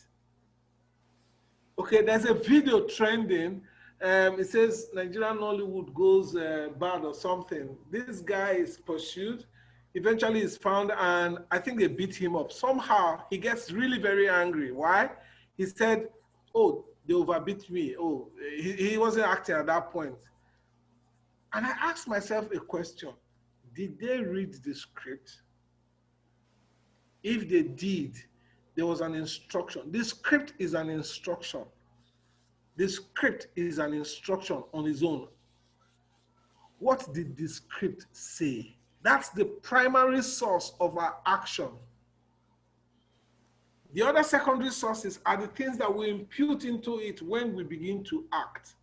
Okay, there's a video trending. It says Nigerian Nollywood goes bad or something. This guy is pursued, eventually is found, and I think they beat him up. Somehow he gets really very angry. Why? He said, oh, they overbeat me. Oh, he wasn't acting at that point. And I asked myself a question. Did they read the script? If they did, there was an instruction. The script is an instruction. The script is an instruction on its own. What did the script say? That's the primary source of our action. The other secondary sources are the things that we impute into it when we begin to act.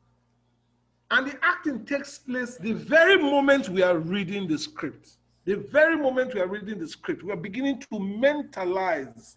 And the acting takes place the very moment we are reading the script. The very moment we are reading the script, we are beginning to mentalize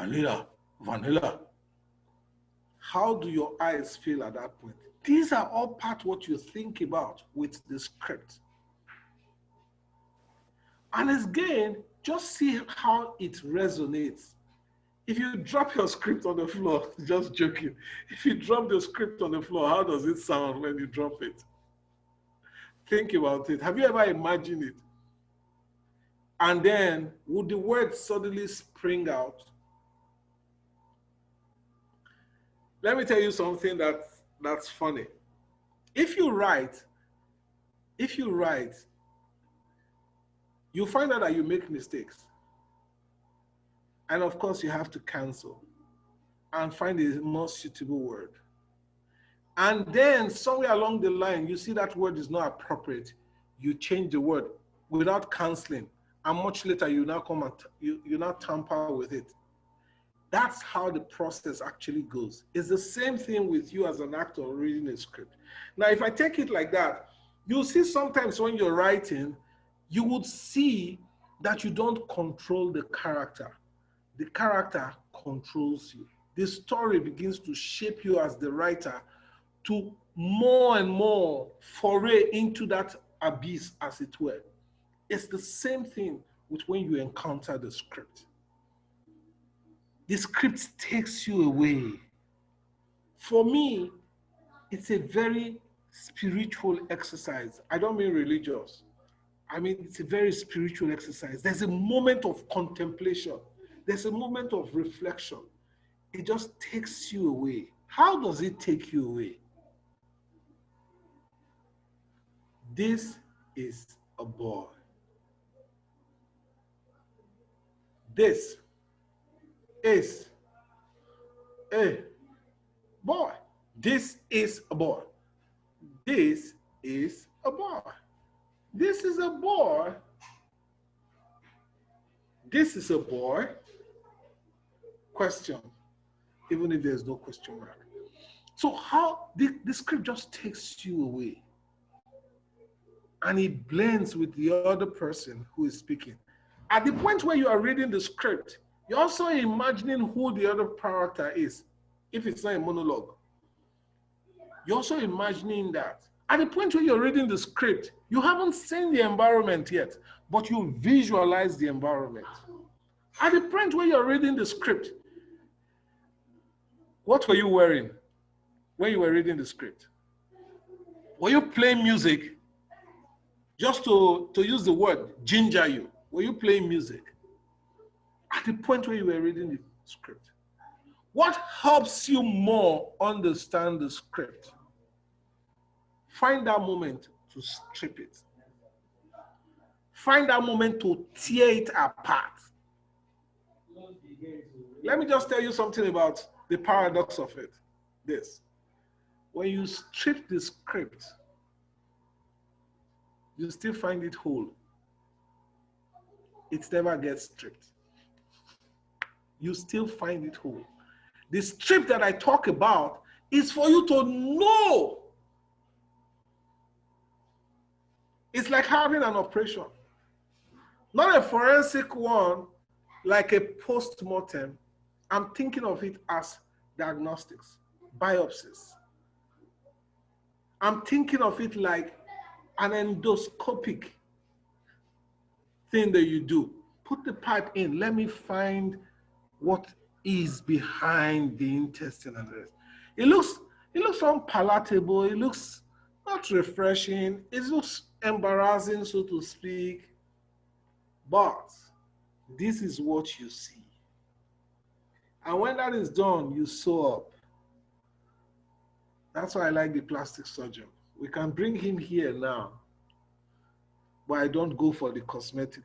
vanilla, vanilla. How do your eyes feel at that point? These are all part what you think about with the script. And again, just see how it resonates. If you drop your script on the floor, just joking. If you drop the script on the floor, how does it sound when you drop it? Think about it. Have you ever imagined it? And then, would the words suddenly spring out? Let me tell you something that's funny. If you write, you find out that you make mistakes. And of course, you have to cancel and find a more suitable word. And then somewhere along the line, you see that word is not appropriate. You change the word without canceling. And much later, you now come and you now tamper with it. That's how the process actually goes. It's the same thing with you as an actor reading a script. Now, if I take it like that, you'll see sometimes when you're writing, you would see that you don't control the character. The character controls you. The story begins to shape you as the writer to more and more foray into that abyss, as it were. It's the same thing with when you encounter the script. The script takes you away. For me, it's a very spiritual exercise. I don't mean religious. I mean, it's a very spiritual exercise. There's a moment of contemplation. There's a moment of reflection. It just takes you away. How does it take you away? This is a boy. This is a boy. This is a boy. This is a boy. This is a boy. This is a boy. Question, even if there's no question mark. So how the script just takes you away. And it blends with the other person who is speaking. At the point where you are reading the script, you're also imagining who the other character is, if it's not a monologue. You're also imagining that. At the point where you're reading the script, you haven't seen the environment yet, but you visualize the environment. At the point where you're reading the script, what were you wearing when you were reading the script? Were you playing music? Just to use the word, ginger you. Were you playing music? At the point where you were reading the script. What helps you more understand the script? Find that moment to strip it. Find that moment to tear it apart. Let me just tell you something about the paradox of it. This. When you strip the script, you still find it whole. It never gets stripped. You still find it whole. The strip that I talk about is for you to know. It's like having an operation. Not a forensic one, like a post-mortem. I'm thinking of it as diagnostics, biopsies. I'm thinking of it like an endoscopic thing that you do. Put the pipe in. Let me find what is behind the intestine and the rest. It looks unpalatable. It looks not refreshing. It looks embarrassing, so to speak. But this is what you see. And when that is done, you sew up. That's why I like the plastic surgeon. We can bring him here now, but I don't go for the cosmetic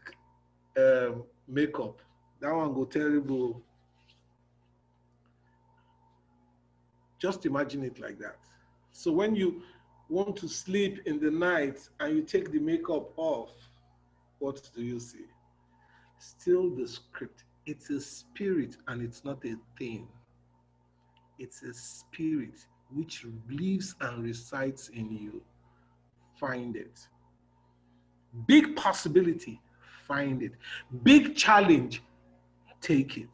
makeup. That one go terrible. Just imagine it like that. So when you want to sleep in the night and you take the makeup off, what do you see? Still the script. It's a spirit and it's not a thing. It's a spirit which lives and resides in you. Find it. Big possibility, find it. Big challenge, take it.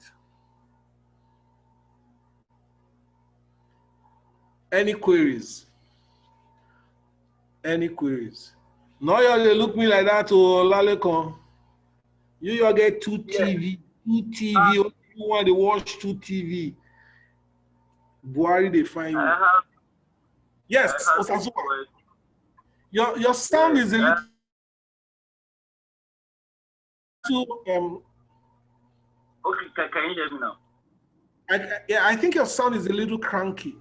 Any queries? Any queries? No, you look me like that, oh, Lalekon. You get two TV, two TV. You want to watch two TV. Buhari, they find you. Yes, Osasua. Your sound is a little okay, can you hear me now? I think your sound is a little cranky.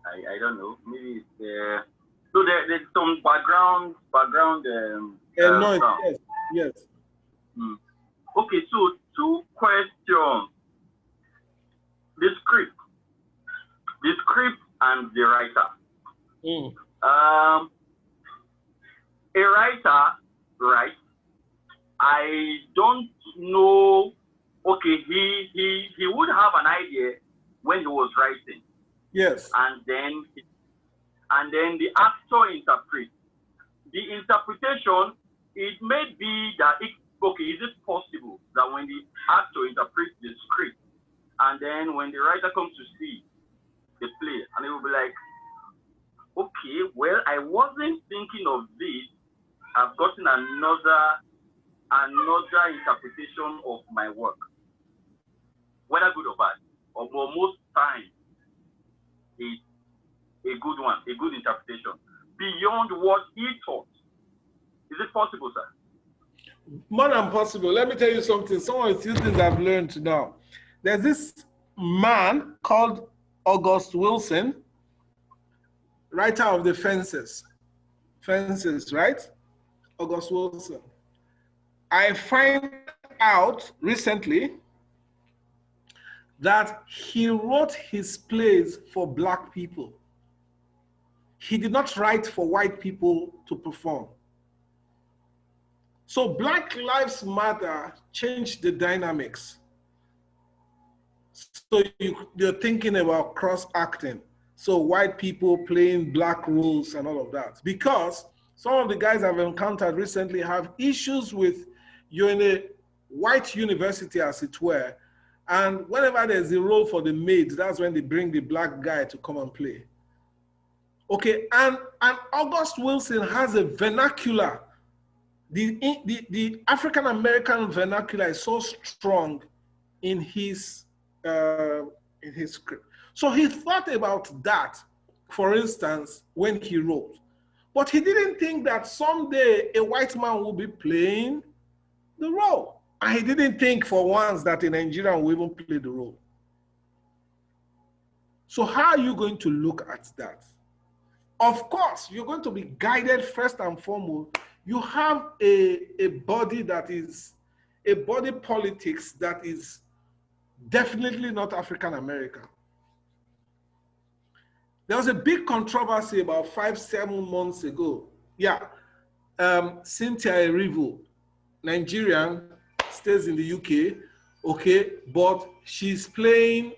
I don't know. Maybe it's so there's some background No, sound. yes. Okay, so 2 questions. The script and the writer. A writer, right? I don't know. Okay, he would have an idea when he was writing. Yes. And then the actor interprets. The interpretation, it may be that is it possible that when the actor interprets the script, and then when the writer comes to see the play, and it will be like, okay, well, I wasn't thinking of this. I've gotten another interpretation of my work, whether good or bad, or most times it's a good one, a good interpretation, beyond what he thought. Is it possible, sir? More than possible. Let me tell you something. Some of the few things I've learned now. There's this man called August Wilson, writer of the Fences, right? August Wilson. I find out recently that he wrote his plays for Black people. He did not write for white people to perform. So Black Lives Matter changed the dynamics. So you're thinking about cross-acting. So white people playing Black roles and all of that. Because some of the guys I've encountered recently have issues with you're in a white university, as it were, and whenever there's a role for the maid, that's when they bring the Black guy to come and play. Okay, and August Wilson has a vernacular. The African American vernacular is so strong in his script. So he thought about that, for instance, when he wrote. But he didn't think that someday a white man will be playing the role. And he didn't think for once that a Nigerian will even play the role. So how are you going to look at that? Of course, you're going to be guided first and foremost. You have a body that is, a body politics that is definitely not African American. There was a big controversy about 5-7 months ago. Yeah, Cynthia Erivo, Nigerian, stays in the UK, okay, but she's playing,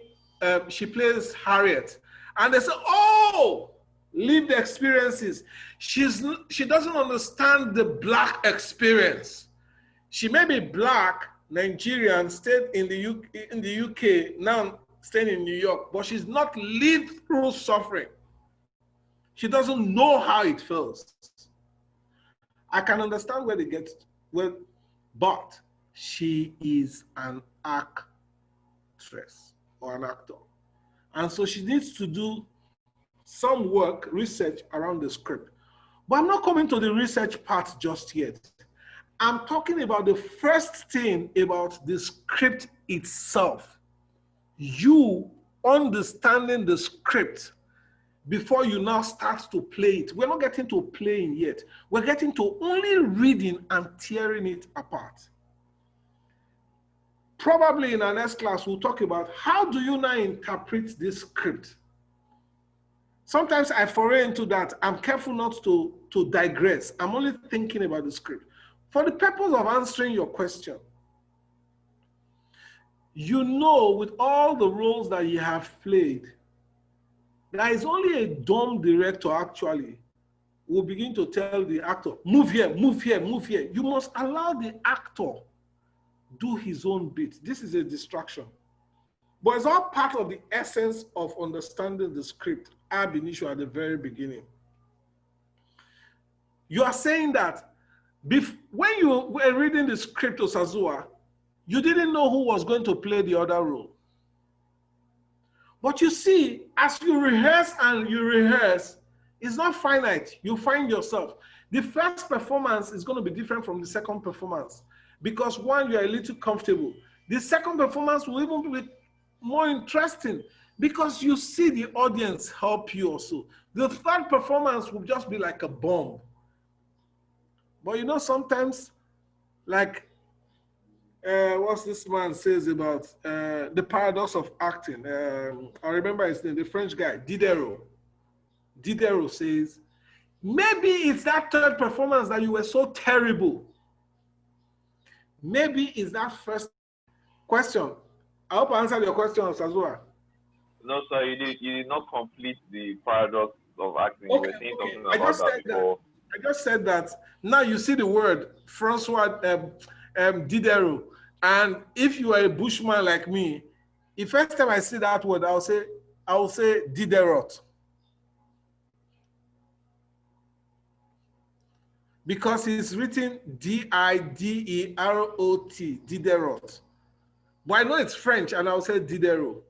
she plays Harriet. And they say, oh, lived experiences. She doesn't understand the Black experience. She may be Black, Nigerian, stayed in the UK, now staying in New York, but she's not lived through suffering. She doesn't know how it feels. I can understand where they get, but she is an actress or an actor. And so she needs to do some work, research around the script. But I'm not coming to the research part just yet. I'm talking about the first thing about the script itself. You understanding the script before you now start to play it. We're not getting to playing yet. We're getting to only reading and tearing it apart. Probably in our next class, we'll talk about how do you now interpret this script. Sometimes I foray into that. I'm careful not to digress. I'm only thinking about the script. For the purpose of answering your question, you know, with all the roles that you have played, there is only a dumb director actually who will begin to tell the actor, move here, move here, move here. You must allow the actor do his own bit. This is a distraction. But it's all part of the essence of understanding the script ab initio at the very beginning. You are saying that when you were reading the script of Sazua, you didn't know who was going to play the other role. But you see, as you rehearse and you rehearse, it's not finite. You find yourself. The first performance is going to be different from the second performance because one, you're a little comfortable. The second performance will even be more interesting because you see the audience help you also. The third performance will just be like a bomb. But you know, sometimes, like, what's this man says about the paradox of acting? I remember his name, the French guy, Diderot. Diderot says, maybe it's that third performance that you were so terrible. Maybe it's that first question. I hope I answered your question, Sazua. No, sir, you did not complete the paradox of acting. Okay, You were saying okay. something about that before. I just said that. Now you see the word Francois Diderot. And if you are a bushman like me, the first time I see that word, I will say Diderot. Because it's written D-I-D-E-R-O-T, Diderot. But I know it's French, and I'll say Diderot.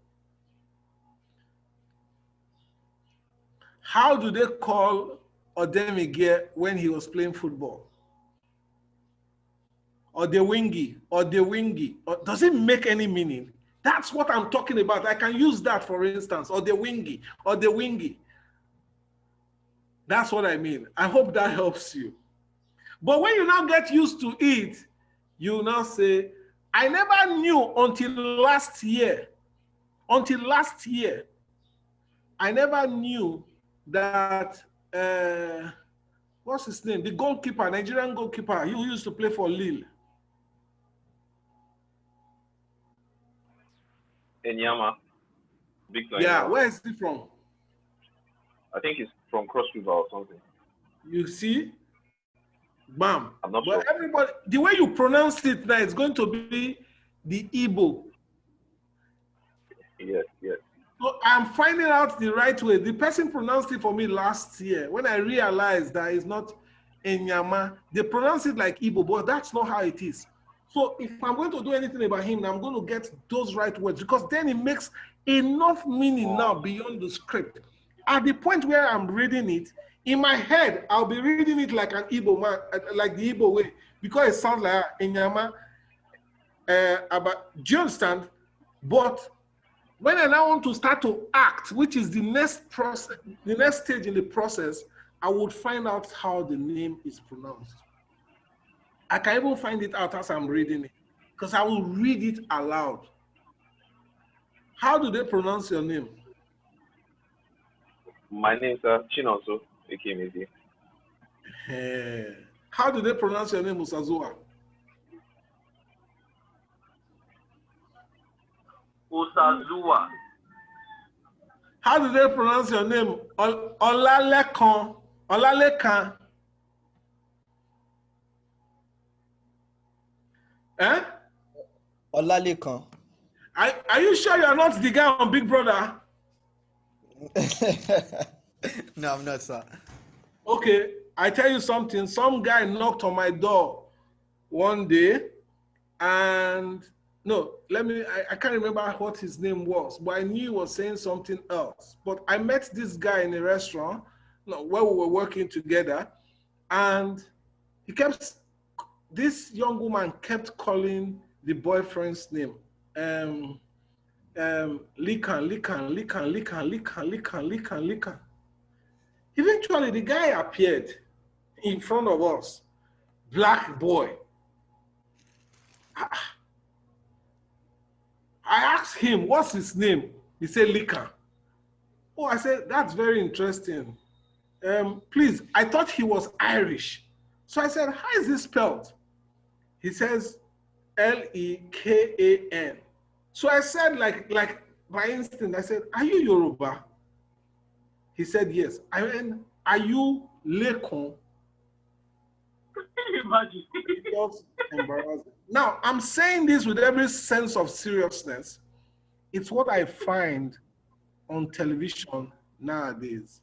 How do they call Odemighe when he was playing football? Or the wingy, or the wingy. Does it make any meaning? That's what I'm talking about. I can use that, for instance, or the wingy, or the wingy. That's what I mean. I hope that helps you. But when you now get used to it, you now say, I never knew until last year, I never knew that, what's his name? The goalkeeper, Nigerian goalkeeper, he used to play for Lille. Enyama. Victor Yeah, Enyama. where is he from? I think he's from Cross River or something. You see? Bam. I'm not but sure. Everybody, the way you pronounce it now, it's going to be the Igbo. Yes, yes. So I'm finding out the right way. The person pronounced it for me last year. When I realized that it's not Enyama, they pronounce it like Igbo, but that's not how it is. So if I'm going to do anything about him, I'm going to get those right words because then it makes enough meaning now beyond the script. At the point where I'm reading it, in my head, I'll be reading it like an Igbo man, like the Igbo way, because it sounds like Enyama. Do you understand? But when I now want to start to act, which is the next process, the next stage in the process, I would find out how the name is pronounced. I can even find it out as I'm reading it, because I will read it aloud. How do they pronounce your name? My name is Chinonso Ekemezi. How do they pronounce your name, Usazua? Usazua. How do they pronounce your name? Olalekan. Olalekan. Eh? Olalekan. Are you sure you're not the guy on Big Brother? No, I'm not, sir. Okay, I tell you something. Some guy knocked on my door one day, and no, I can't remember what his name was, but I knew he was saying something else. But I met this guy in a restaurant where we were working together, and this young woman kept calling the boyfriend's name. Likan. Eventually, the guy appeared in front of us, black boy. I asked him, what's his name? He said, Likan. Oh, I said, that's very interesting. Please, I thought he was Irish. So I said, how is this spelled? He says, Lekan. So I said, like by instinct, I said, are you Yoruba? He said, yes. I mean, are you Lekon? Imagine. It was embarrassing. Now, I'm saying this with every sense of seriousness. It's what I find on television nowadays.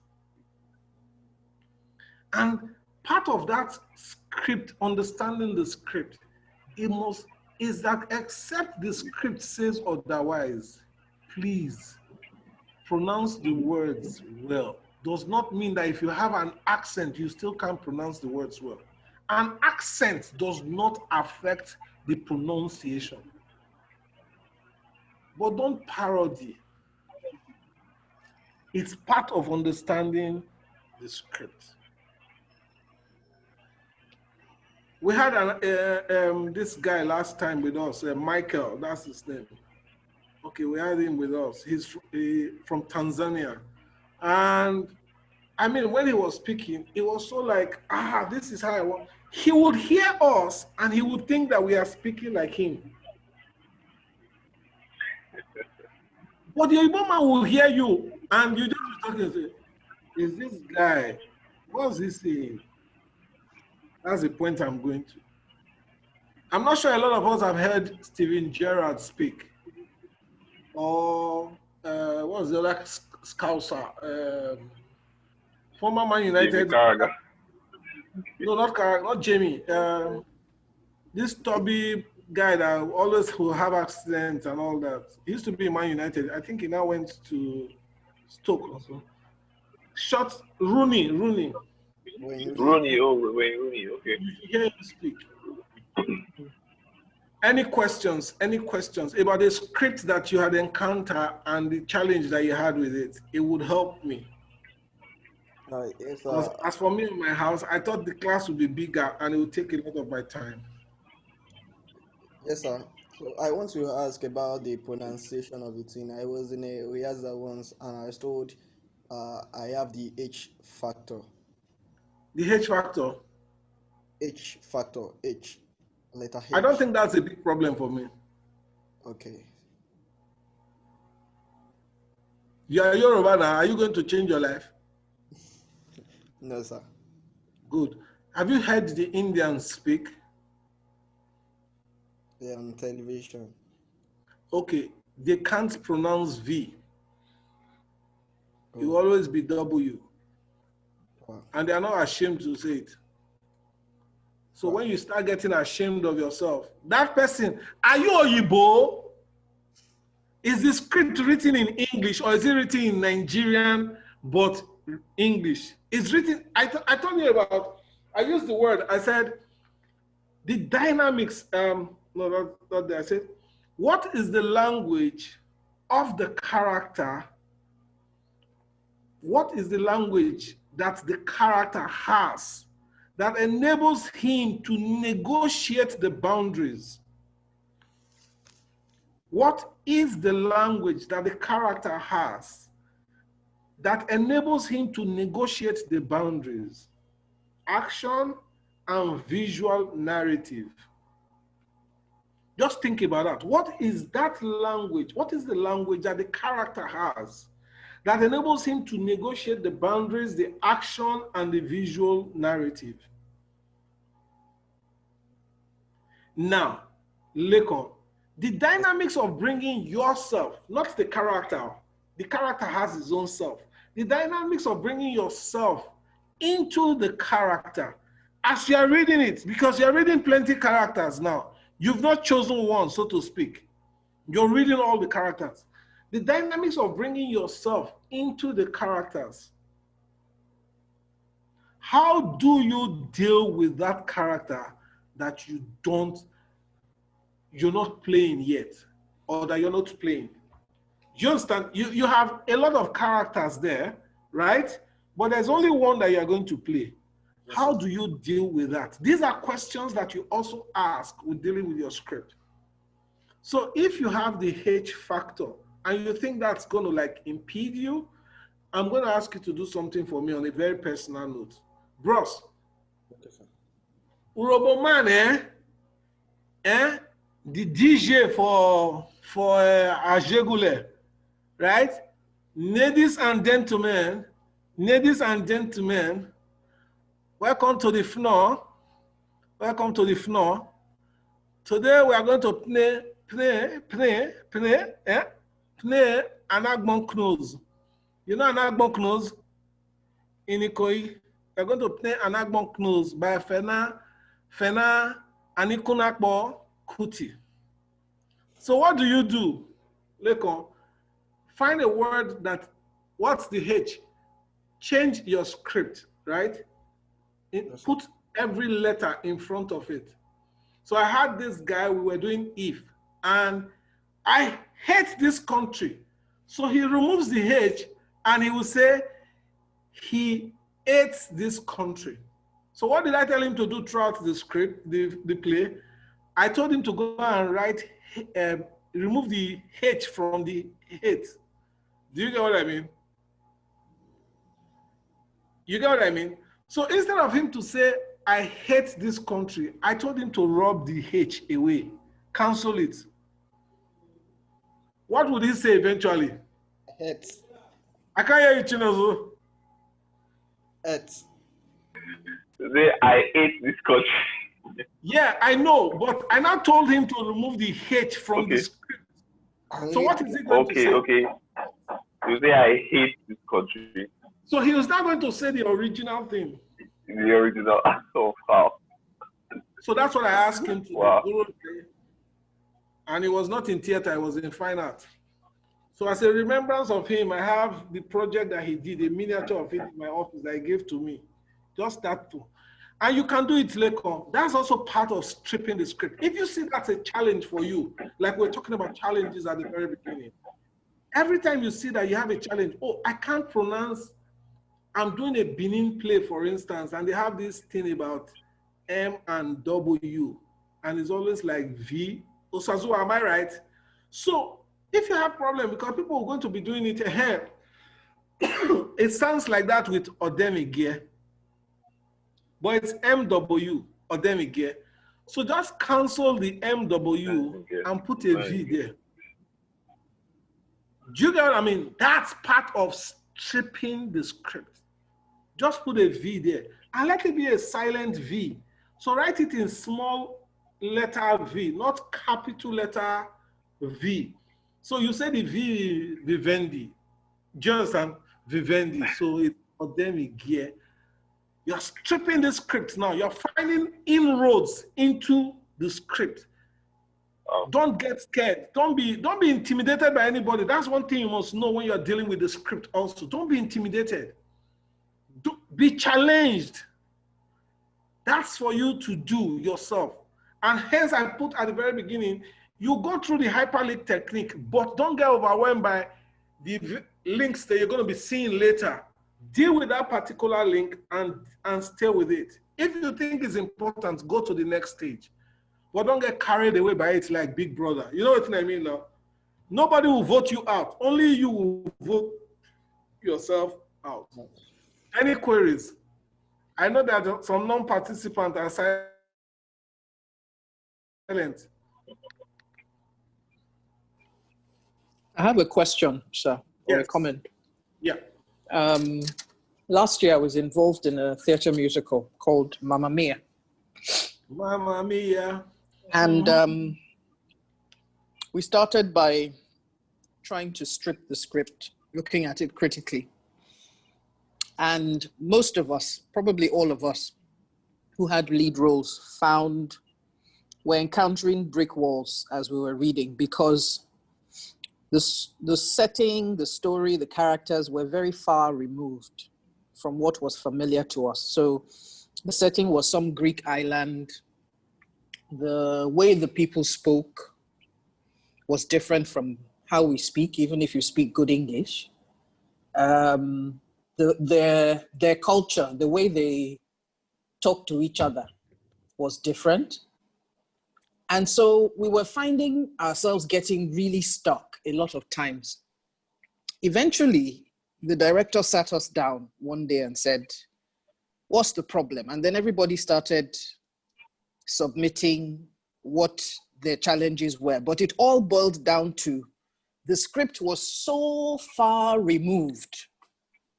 And part of that script, understanding the script, is that except the script says otherwise, please pronounce the words well. Does not mean that if you have an accent, you still can't pronounce the words well. An accent does not affect the pronunciation. But don't parody. It's part of understanding the script. We had this guy last time with us, Michael, that's his name. Okay, we had him with us. He's from Tanzania. And I mean, when he was speaking, it was so like, this is how I want. He would hear us and he would think that we are speaking like him. But the Igbo man will hear you and you just talking and say, is this guy, what's he saying? That's the point I'm going to. I'm not sure a lot of us have heard Steven Gerrard speak. Or what was the other Scouser? Former Man United. No, not Jamie. This Toby guy that always will have accidents and all that. He used to be in Man United. I think he now went to Stoke also. Shot Rooney. Rooney, Wayne Rooney, okay. You hear him speak. Any questions about the script that you had encountered and the challenge that you had with it? It would help me. Yes, as for me in my house, I thought the class would be bigger and it would take a lot of my time. Yes, sir. So I want to ask about the pronunciation of the thing. I was in a rehearsal once and I was told I have the H factor. The H factor? H factor, H. Letter H. I don't think that's a big problem for me. Okay. You are Yoruba now. Are you going to change your life? No, sir. Good. Have you heard the Indians speak? Yeah, on television. Okay. They can't pronounce V. It will always be W. Wow. And they are not ashamed to say it. So when you start getting ashamed of yourself, that person, are you Oyibo? Is the script written in English or is it written in Nigerian but English? It's written, I told you about, I used the word, I said, the dynamics, no, not there. I said, what is the language of the character? What is the language that the character has that enables him to negotiate the boundaries? What is the language that the character has that enables him to negotiate the boundaries? Action and visual narrative. Just think about that. What is that language? What is the language that the character has that enables him to negotiate the boundaries, the action, and the visual narrative? Now, Lekon, the dynamics of bringing yourself, not the character has his own self. The dynamics of bringing yourself into the character as you are reading it, because you're reading plenty characters now. You've not chosen one, so to speak. You're reading all the characters. The dynamics of bringing yourself into the characters. How do you deal with that character that you're not playing yet, or that you're not playing? You understand? You have a lot of characters there, right? But there's only one that you're going to play. How do you deal with that? These are questions that you also ask when dealing with your script. So if you have the H factor and you think that's going to like impede you, I'm going to ask you to do something for me on a very personal note. Bros, Urobo man, the DJ for Ajegule, right? Ladies and gentlemen, welcome to the floor. Welcome to the floor. Today we are going to play. play an agbonk nose. You know an agbonk nose? In Ikoyi, you're going to play an agbonk nose by Fena Anikunakbo Kuti. So what do you do, Lekon? Find a word that, what's the H? Change your script, right? Put every letter in front of it. So I had this guy, we were doing if, and I hate this country. So he removes the H and he will say, he hates this country. So what did I tell him to do throughout the script, the play? I told him to go and write, remove the H from the hate. Do you get what I mean? You get what I mean? So instead of him to say, I hate this country, I told him to rub the H away, cancel it. What would he say eventually? Hate. I can't hear you, Chinozo. Hate. Say, I hate this country. Yeah, I know, but I now told him to remove the H from the script. So what is he going to say? Okay. You say, I hate this country. So he was not going to say the original thing. The original. Oh, wow. So that's what I asked him to Wow. do. And he was not in theater, he was in fine art. So as a remembrance of him, I have the project that he did, a miniature of it in my office that he gave to me. Just that too. And you can do it later. That's also part of stripping the script. If you see that's a challenge for you, like we're talking about challenges at the very beginning, every time you see that you have a challenge, oh, I can't pronounce, I'm doing a Benin play, for instance, and they have this thing about M and W, and it's always like V. Osazu, am I right? So if you have problem, because people are going to be doing it ahead, it sounds like that with Odemige, but it's MW, Odemige. So just cancel the MW and put a V there. Do you get what I mean? That's part of stripping the script. Just put a V there and let it be a silent V. So write it in small letter V, not capital letter V. So you say the V, Vivendi. Do you understand? Vivendi. So it's Odemige. You're stripping the script now. You're finding inroads into the script. Don't get scared. Don't be intimidated by anybody. That's one thing you must know when you're dealing with the script also. Don't be intimidated. Be challenged. That's for you to do yourself. And hence I put at the very beginning, you go through the hyperlink technique, but don't get overwhelmed by the links that you're going to be seeing later. Deal with that particular link and stay with it. If you think it's important, go to the next stage. But don't get carried away by it like Big Brother. You know what I mean now? Nobody will vote you out. Only you will vote yourself out. Any queries? I know that some non-participants are silent. I have a question, sir, or a comment. Yeah. Last year, I was involved in a theater musical called Mamma Mia. Mamma Mia. And we started by trying to strip the script, looking at it critically. And most of us, probably all of us who had lead roles, were encountering brick walls as we were reading, because the setting, the story, the characters were very far removed from what was familiar to us. So the setting was some Greek island. The way the people spoke was different from how we speak, even if you speak good English. Their culture, the way they talk to each other was different. And so we were finding ourselves getting really stuck a lot of times. Eventually, the director sat us down one day and said, what's the problem? And then everybody started submitting what their challenges were. But it all boiled down to the script was so far removed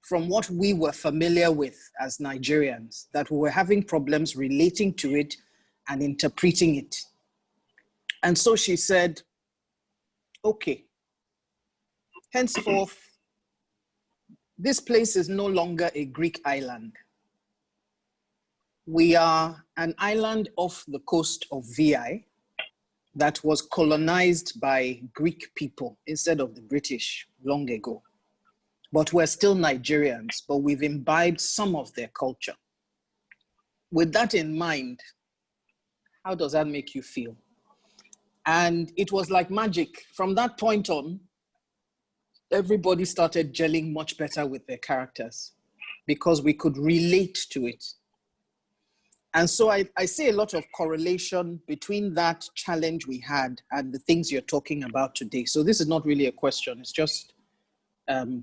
from what we were familiar with as Nigerians that we were having problems relating to it and interpreting it. And so she said, okay, henceforth, this place is no longer a Greek island. We are an island off the coast of VI that was colonized by Greek people instead of the British long ago. But we're still Nigerians, but we've imbibed some of their culture. With that in mind, how does that make you feel? And it was like magic. From that point on, everybody started gelling much better with their characters because we could relate to it. And so I see a lot of correlation between that challenge we had and the things you're talking about today. So this is not really a question, it's just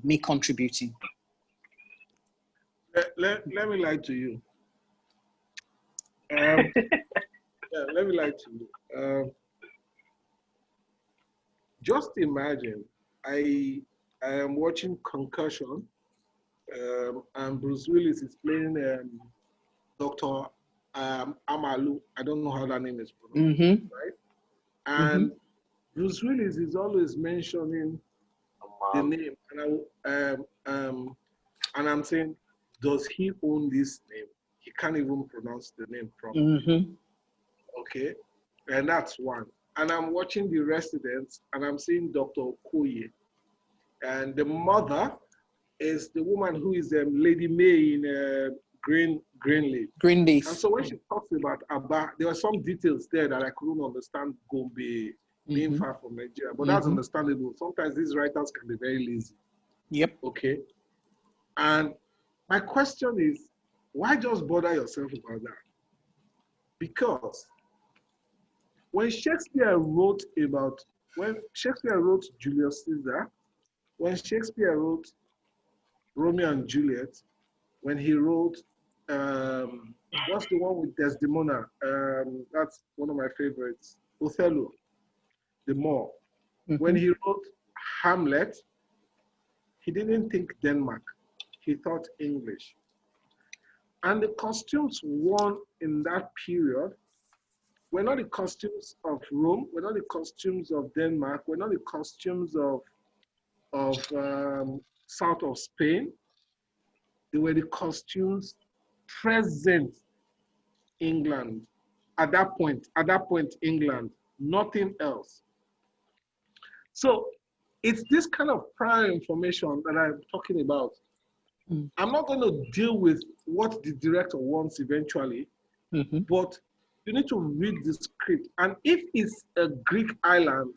me contributing. Let me lie to you. Yeah, let me lie to you. Just imagine, I am watching Concussion, and Bruce Willis is playing Dr. Amalu. I don't know how that name is pronounced, right? And Bruce Willis is always mentioning the name, and I'm saying, does he own this name? He can't even pronounce the name properly. Okay, and that's one. And I'm watching The Residents, and I'm seeing Dr. Okoye, and the mother is the woman who is Lady May in Greenleaf. Greenleaf. And so when she talks about Abba, there were some details there that I couldn't understand Gombe being far from Nigeria, but that's understandable. Sometimes these writers can be very lazy. Yep. Okay. And my question is, why just bother yourself about that? Because when Shakespeare wrote Julius Caesar, when Shakespeare wrote Romeo and Juliet, when he wrote, what's the one with Desdemona? That's one of my favorites, Othello, the Moor. When he wrote Hamlet, he didn't think Denmark, he thought English. And the costumes worn in that period were not the costumes of Rome, were not the costumes of Denmark, were not the costumes of south of Spain. They were the costumes present England at that point England, nothing else. So it's this kind of prior information that I'm talking about. I'm not going to deal with what the director wants eventually, but you need to read the script. And if it's a Greek island,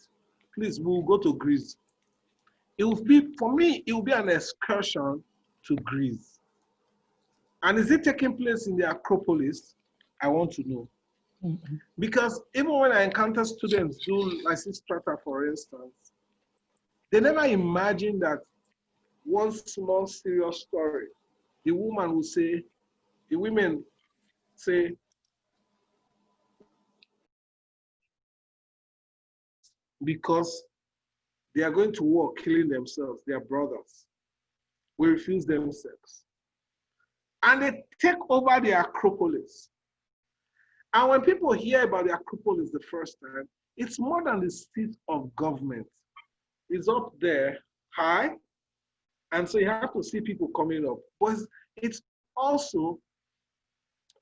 please, we'll go to Greece. It will be, for me, it will be an excursion to Greece. And is it taking place in the Acropolis? I want to know. Because even when I encounter students do license strata, for instance, they never imagine that one small serious story, the woman will say, the women say, because they are going to war killing themselves, their brothers will refuse them sex. And they take over the Acropolis. And when people hear about the Acropolis the first time, it's more than the seat of government. It's up there high, and so you have to see people coming up. But it's also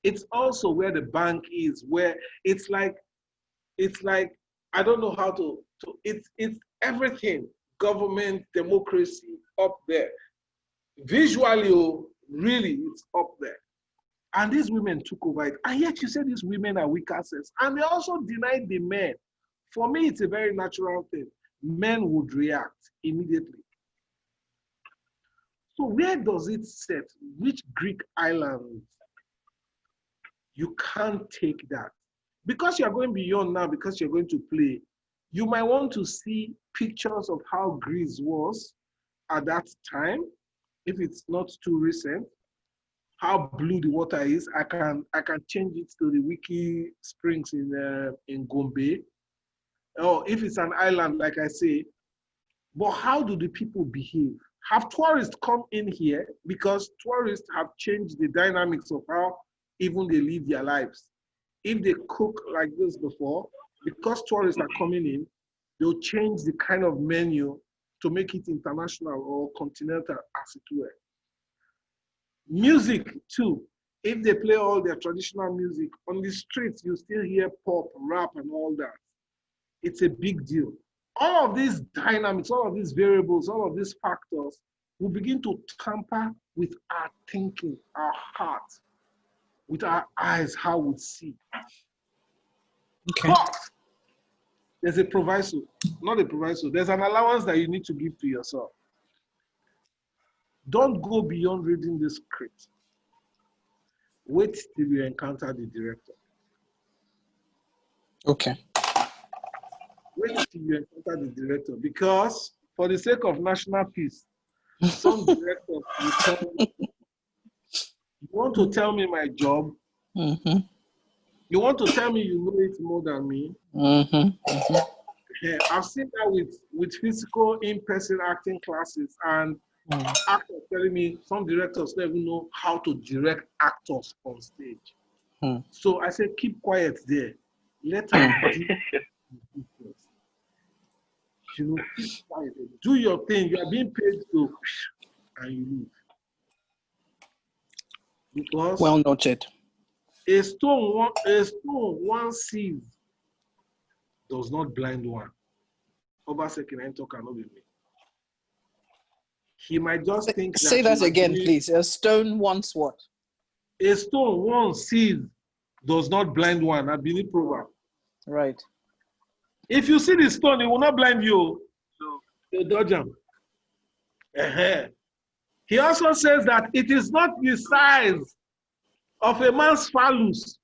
where the bank is, where it's like I don't know how to it's everything, government, democracy up there. Visually, really, it's up there. And these women took over it. And yet you say these women are weaker sex. And they also denied the men. For me, it's a very natural thing. Men would react immediately. So where does it set? Which Greek island? You can't take that. Because you're going beyond now, because you're going to play, you might want to see pictures of how Greece was at that time, if it's not too recent, how blue the water is. I can change it to the Wiki Springs in Gombe. Or if it's an island, like I say, but how do the people behave? Have tourists come in here? Because tourists have changed the dynamics of how even they live their lives. If they cook like this before, because tourists are coming in, they'll change the kind of menu to make it international or continental, as it were. Music too. If they play all their traditional music on the streets, you still hear pop, rap, and all that. It's a big deal. All of these dynamics, all of these variables, all of these factors will begin to tamper with our thinking, our heart, with our eyes, how we see. Okay. But there's a proviso, not a proviso. There's an allowance that you need to give to yourself. Don't go beyond reading the script. Wait till you encounter the director. Okay. Wait till you encounter the director, because for the sake of national peace, some directors will tell me, you want to tell me my job? Mm-hmm. You want to tell me you know it more than me? Mm-hmm. Mm-hmm. Yeah, I've seen that with physical in-person acting classes, and actors telling me some directors don't even know how to direct actors on stage. So I said, keep quiet there. Let them do it. You know, keep quiet. Do your thing. You are being paid to, and you leave. Because well noted. A stone one sees does not blind one. Obaseki and talk cannot be me. He might just think that. Say that again, please. A stone wants what? A stone one sees does not blind one. I believe proverb. Right. If you see the stone, it will not blind you. So you dodge him. He also says that it is not the size of a man's phallus.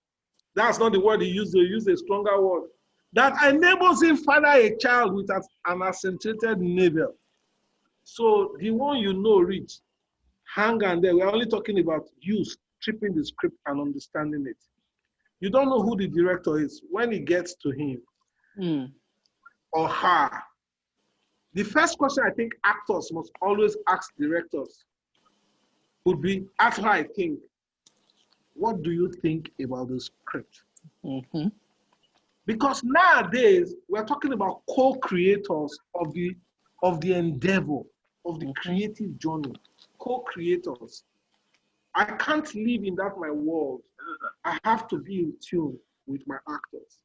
That's not the word he used. He used a stronger word. That enables him father a child with an accentuated navel. So the one you know reach, hang on there. We're only talking about you stripping the script and understanding it. You don't know who the director is. When it gets to him or her, the first question I think actors must always ask directors would be, after I think, what do you think about the script? Mm-hmm. Because nowadays, we're talking about co-creators of the endeavor, of the creative journey, co-creators. I can't live in that my world. I have to be in tune with my actors.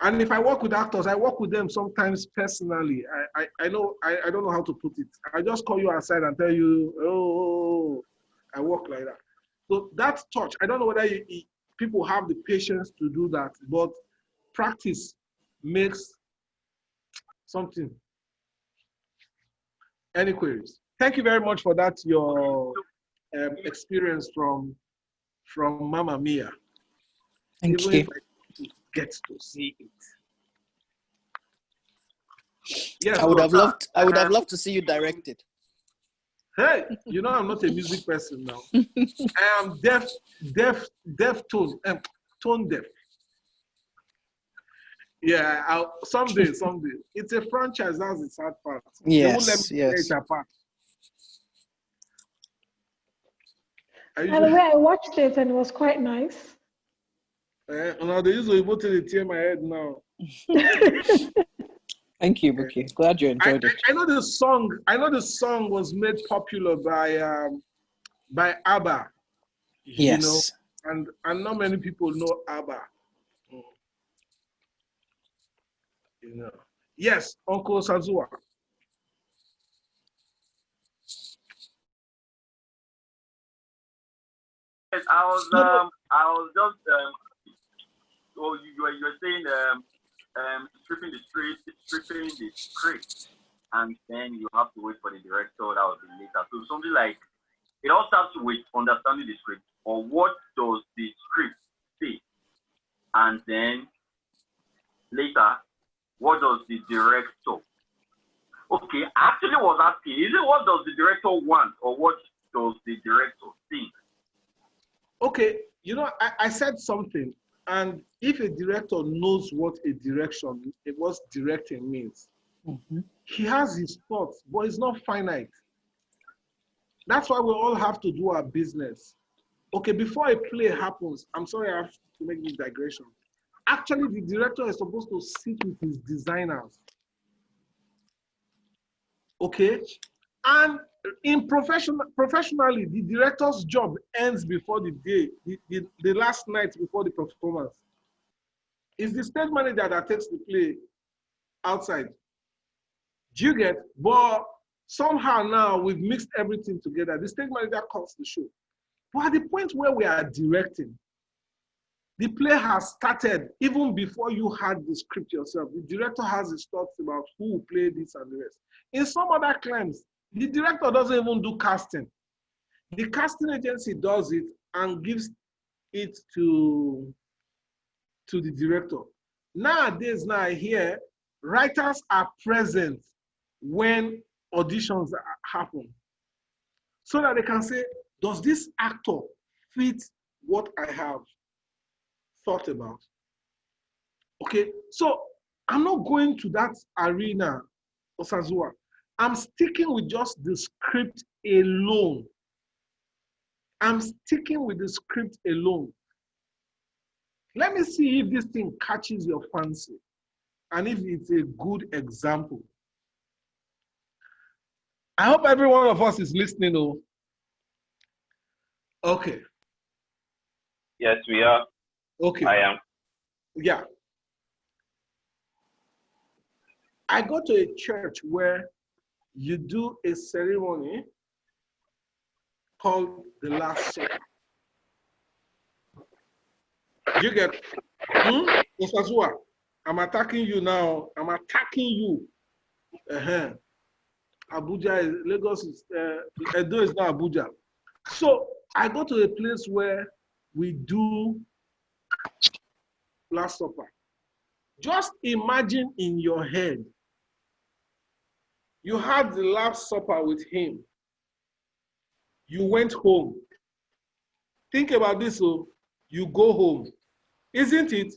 And if I work with actors, I work with them sometimes personally. I don't know how to put it. I just call you aside and tell you, oh, I work like that. So that touch, I don't know whether people have the patience to do that, but practice makes something. Any queries? Thank you very much for that, your experience from Mamma Mia. Thank Even you. if I get to see it. Yes, I would have loved to see you direct it. Hey, you know I'm not a music person now. I am tone deaf. Yeah, someday. It's a franchise, that's the sad part. They won't let me play it apart. By the way, I watched it and it was quite nice. Now they usually vote to tear my head now. Thank you, Buki. Glad you enjoyed it. I know the song was made popular by ABBA. Yes. You know, and not many people know ABBA. You know. Yes, Uncle Sazua. Yes, I was just you were saying stripping the script, and then you have to wait for the director. That will be later. So something like it all starts with understanding the script, or what does the script say, and then later, what does the director? Okay, I actually was asking, is it what does the director want, or what does the director think? Okay, you know, I said something, and if a director knows what directing means, he has his thoughts, but it's not finite. That's why we all have to do our business. Okay, before a play happens, I'm sorry I have to make this digression. Actually, the director is supposed to sit with his designers Okay? And professionally, the director's job ends before the day, the last night before the performance. It's the stage manager that takes the play outside. Do you get? But somehow now we've mixed everything together. The stage manager calls the show. But at the point where we are directing, the play has started even before you had the script yourself. The director has his thoughts about who will play this and the rest. In some other claims, the director doesn't even do casting. The casting agency does it and gives it to the director. Nowadays, now I hear writers are present when auditions happen, so that they can say, does this actor fit what I have thought about? Okay, so I'm not going to that arena, Osazua. I'm sticking with just the script alone. I'm sticking with the script alone. Let me see if this thing catches your fancy and if it's a good example. I hope every one of us is listening. Oh. Okay. Yes, we are. Okay. I am. Yeah. I go to a church where you do a ceremony called the Last Supper. You get, Osazua, I'm attacking you now. I'm attacking you. Abuja is, Lagos is, Edo is not Abuja. So I go to a place where we do Last Supper. Just imagine in your head, you had the Last Supper with him. You went home. Think about this, so you go home. Isn't it?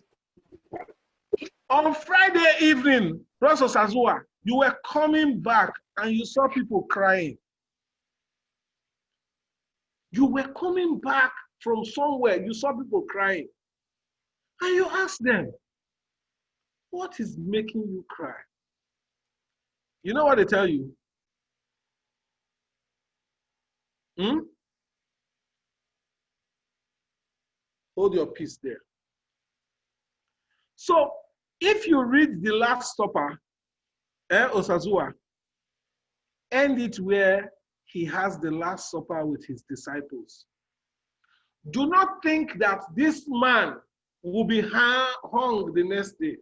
On Friday evening, Professor Sazua, you were coming back and you saw people crying. You were coming back from somewhere, you saw people crying. And you asked them, what is making you cry? You know what they tell you? Hold your peace there. So, if you read the Last Supper, Osazua, end it where he has the Last Supper with his disciples. Do not think that this man will be hung the next day.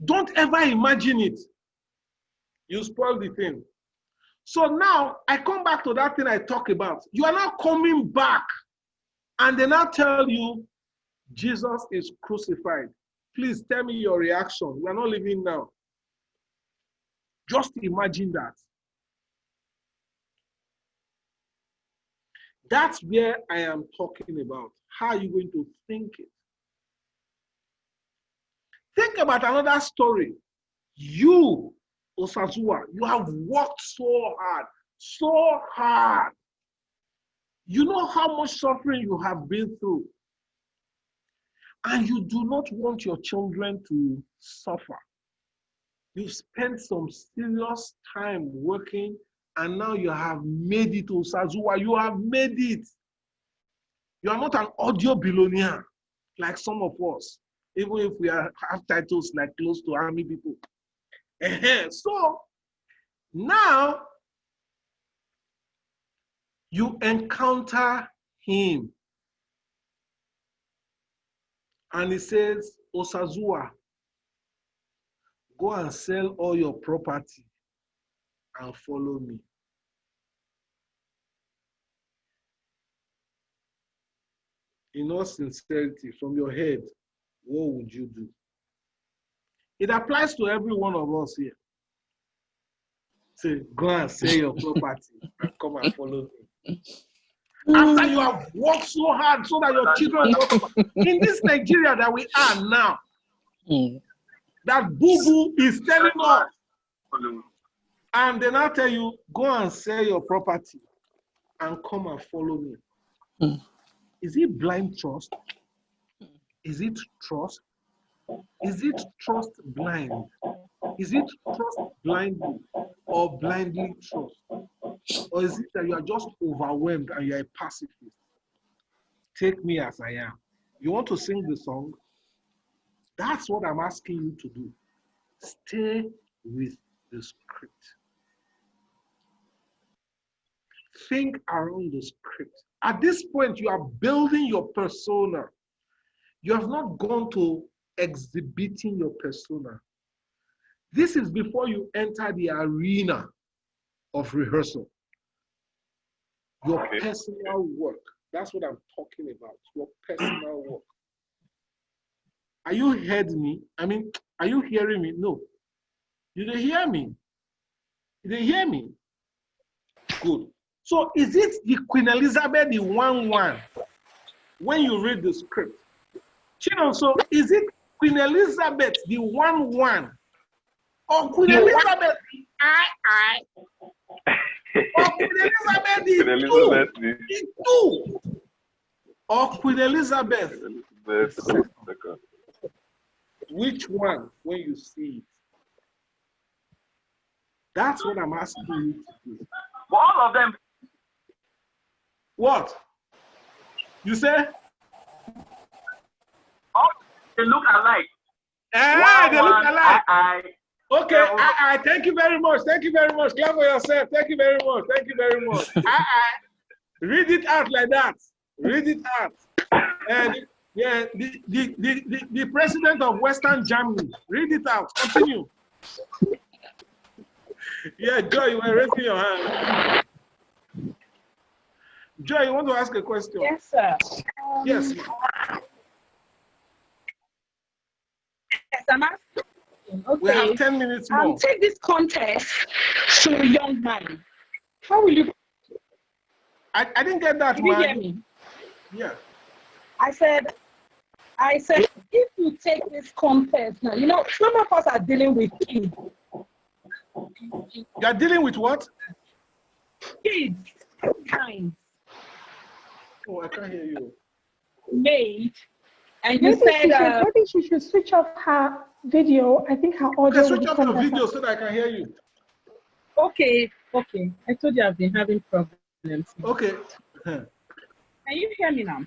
Don't ever imagine it. You spoil the thing. So now I come back to that thing I talk about. You are now coming back and they now tell you Jesus is crucified. Please tell me your reaction. We are not living now. Just imagine that. That's where I am talking about. How are you going to think it? Think about another story. You, Osazua, you have worked so hard, so hard. You know how much suffering you have been through. And you do not want your children to suffer. You've spent some serious time working, and now you have made it, Osazua. You have made it. You are not an audio billionaire like some of us, even if we have titles like close to army people. So now you encounter him. And he says, Osazua, go and sell all your property and follow me. In all sincerity, from your head, what would you do? It applies to every one of us here. Say, go and sell your property and come and follow me. After you have worked so hard so that your children will in this Nigeria that we are now, that boo-boo is telling us, and they now tell you, go and sell your property and come and follow me. Is it blind trust? Is it trust? Is it trust blind? Is it trust blindly or blindly trust? Or is it that you are just overwhelmed and you are a pacifist? Take me as I am. You want to sing the song? That's what I'm asking you to do. Stay with the script. Think around the script. At this point, you are building your persona. You have not gone to exhibiting your persona. This is before you enter the arena of rehearsal. Your personal work. That's what I'm talking about. Your personal work. Are you hearing me? I mean, are you hearing me? No. You didn't hear me. You didn't hear me. Good. So is it the Queen Elizabeth, the 1-1, when you read the script? Chino, so is it Queen Elizabeth, the 1-1, or Queen Elizabeth, the I, or Queen Elizabeth, the 2, or Queen Elizabeth, the 2? Which one when you see it? That's what I'm asking you to do. All of them. What? You say? Oh, they look alike. They look alike. Okay, thank you very much. Thank you very much. Clap for yourself. Thank you very much. Thank you very much. Read it out like that. Read it out. And yeah, the president of Western Germany. Read it out. Continue. Yeah, Joy, you were raising your hand. Joy, you want to ask a question? Yes, sir. Yes. Yes, I'm asking. Okay. We have 10 minutes more. Take this contest to a young man. How will you? I didn't get that, Did you hear me? Yeah. I said, if you take this contest now, you know, some of us are dealing with kids. You're dealing with what? Kids. Kinds. Oh, I can't hear you. Made. And you said, maybe she should switch off her video. I think her audio. Okay, switch off your video so that I can hear you. Okay. I told you I've been having problems. Okay. Can you hear me now?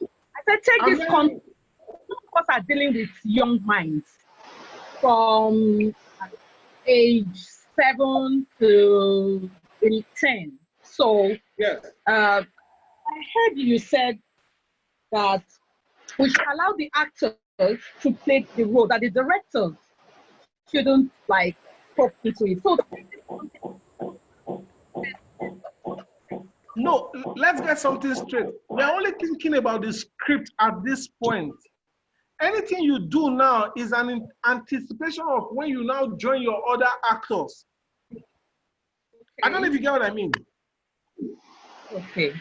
I said, take this contest. Some of us are dealing with young minds from age 7 to 10. So yes. I heard you said that we should allow the actors to play the role, that the directors shouldn't like pop into it. So no, let's get something straight. We're only thinking about the script at this point. Anything you do now is an anticipation of when you now join your other actors. Okay. I don't know if you get what I mean. Okay.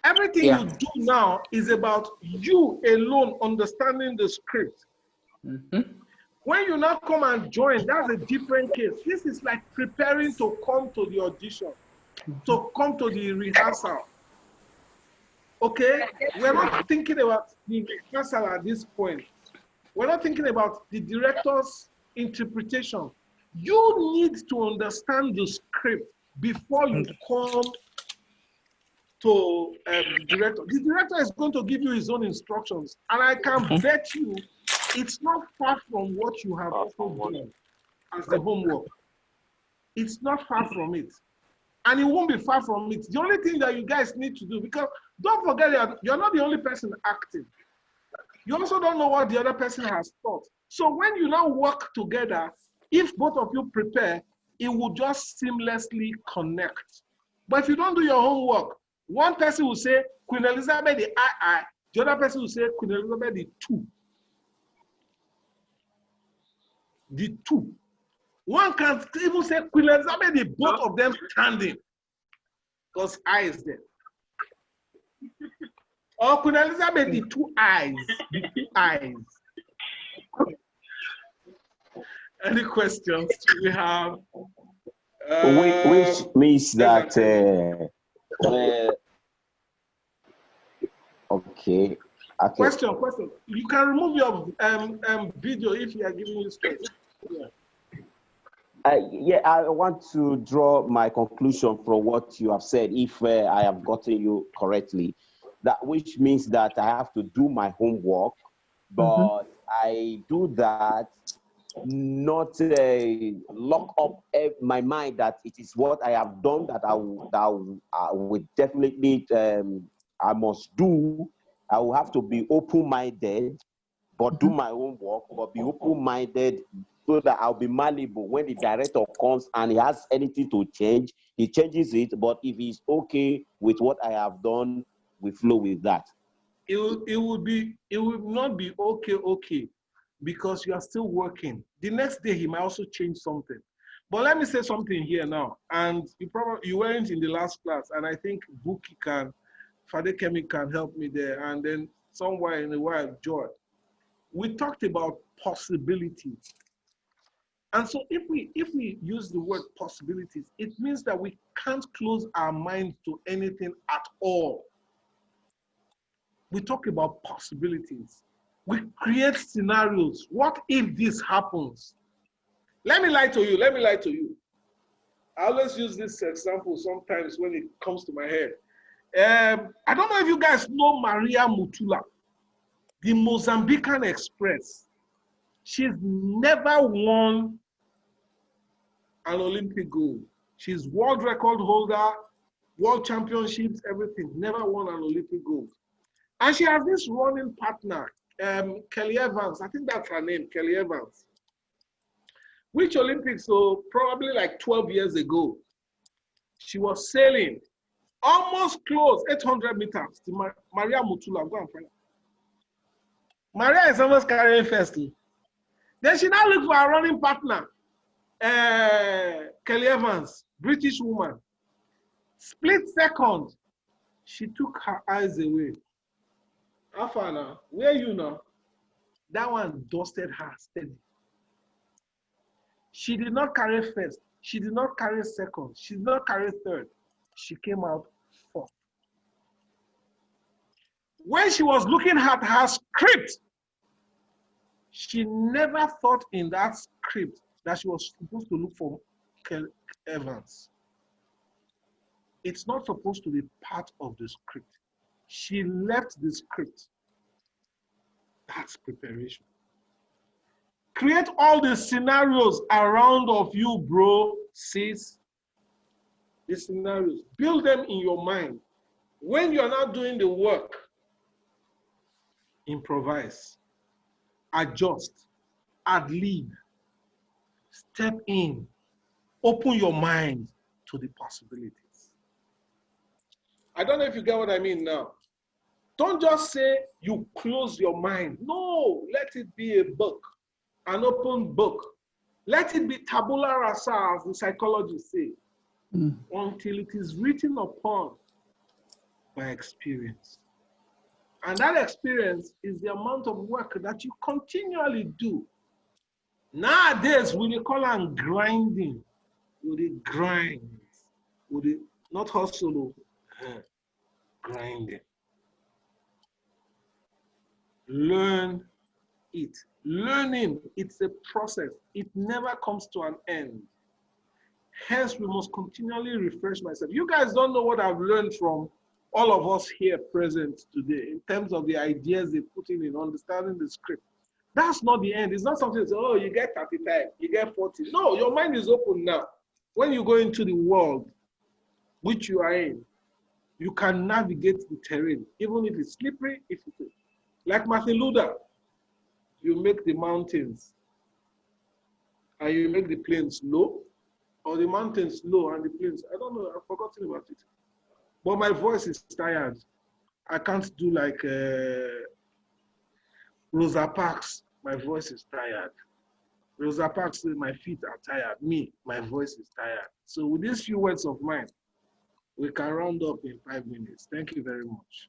Everything you do now is about you alone understanding the script. When you now come and join, that's a different case. This is like preparing to come to the audition, to come to the rehearsal. Okay? We're not thinking about the rehearsal at this point. We're not thinking about the director's interpretation. You need to understand the script before you come to the director. The director is going to give you his own instructions, and I can bet you it's not far from what you have also done as the homework. It's not far from it, and it won't be far from it. The only thing that you guys need to do, because don't forget you're not the only person acting. You also don't know what the other person has thought. So when you now work together, if both of you prepare, it will just seamlessly connect. But if you don't do your homework, one person will say Queen Elizabeth the I, the other person will say Queen Elizabeth the 2. The 2. One can even say Queen Elizabeth the both of them standing, because I is there. Or Queen Elizabeth the 2 eyes. The 2 eyes. Any questions we have? Which means that okay, Okay. Question. You can remove your video if you are giving you stress. Yeah. Yeah, I want to draw my conclusion from what you have said, if I have gotten you correctly, that which means that I have to do my homework, but I do that not lock up my mind that it is what I have done that I would definitely I must do. I will have to be open-minded, but do my own work, but be open-minded so that I'll be malleable. When the director comes and he has anything to change, he changes it. But if he's okay with what I have done, we flow with that. It would not be okay, because you are still working. The next day he might also change something. But let me say something here now. And you weren't in the last class, and I think Buki Fadekemi can help me there, and then somewhere in a while, Joy. We talked about possibilities. And so if we use the word possibilities, it means that we can't close our minds to anything at all. We talk about possibilities. We create scenarios. What if this happens? Let me lie to you. I always use this example sometimes when it comes to my head. I don't know if you guys know Maria Mutula, the Mozambican Express. She's never won an Olympic gold. She's world record holder, world championships, everything. Never won an Olympic gold. And she has this running partner, Kelly Evans. I think that's her name, Kelly Evans. Which Olympics? So probably like 12 years ago, she was sailing almost close, 800 meters to Maria Mutula. Go and find her. Maria is almost carrying first. Then she now looked for a running partner, Kelly Evans, British woman. Split second, she took her eyes away. Afana, where are you now? That one dusted her steady. She did not carry first. She did not carry second. She did not carry third. She came out fourth. When she was looking at her script, she never thought in that script that she was supposed to look for Kelly Evans. It's not supposed to be part of the script. She left the script. That's preparation. Create all the scenarios around of you, bro, sis. The scenarios. Build them in your mind. When you're not doing the work, improvise, adjust, ad-lib, step in, open your mind to the possibilities. I don't know if you get what I mean now. Don't just say you close your mind. No, let it be a book, an open book. Let it be tabula rasa, as the psychologists say, until it is written upon by experience. And that experience is the amount of work that you continually do. Nowadays, we call it grinding. We grind. We not hustle, grinding. Learn it. Learning, it's a process. It never comes to an end. Hence, we must continually refresh myself. You guys don't know what I've learned from all of us here present today in terms of the ideas they put in understanding the script. That's not the end. It's not something that says, oh, you get 35, you get 40. No, your mind is open now. When you go into the world which you are in, you can navigate the terrain, even if it's slippery, if it's like Martin Luther. You make the mountains and you make the plains low, or the mountains low and the plains. I don't know, I've forgotten about it. But my voice is tired. I can't do like Rosa Parks. My voice is tired. Rosa Parks says my feet are tired. Me, my voice is tired. So with these few words of mine, we can round up in 5 minutes. Thank you very much.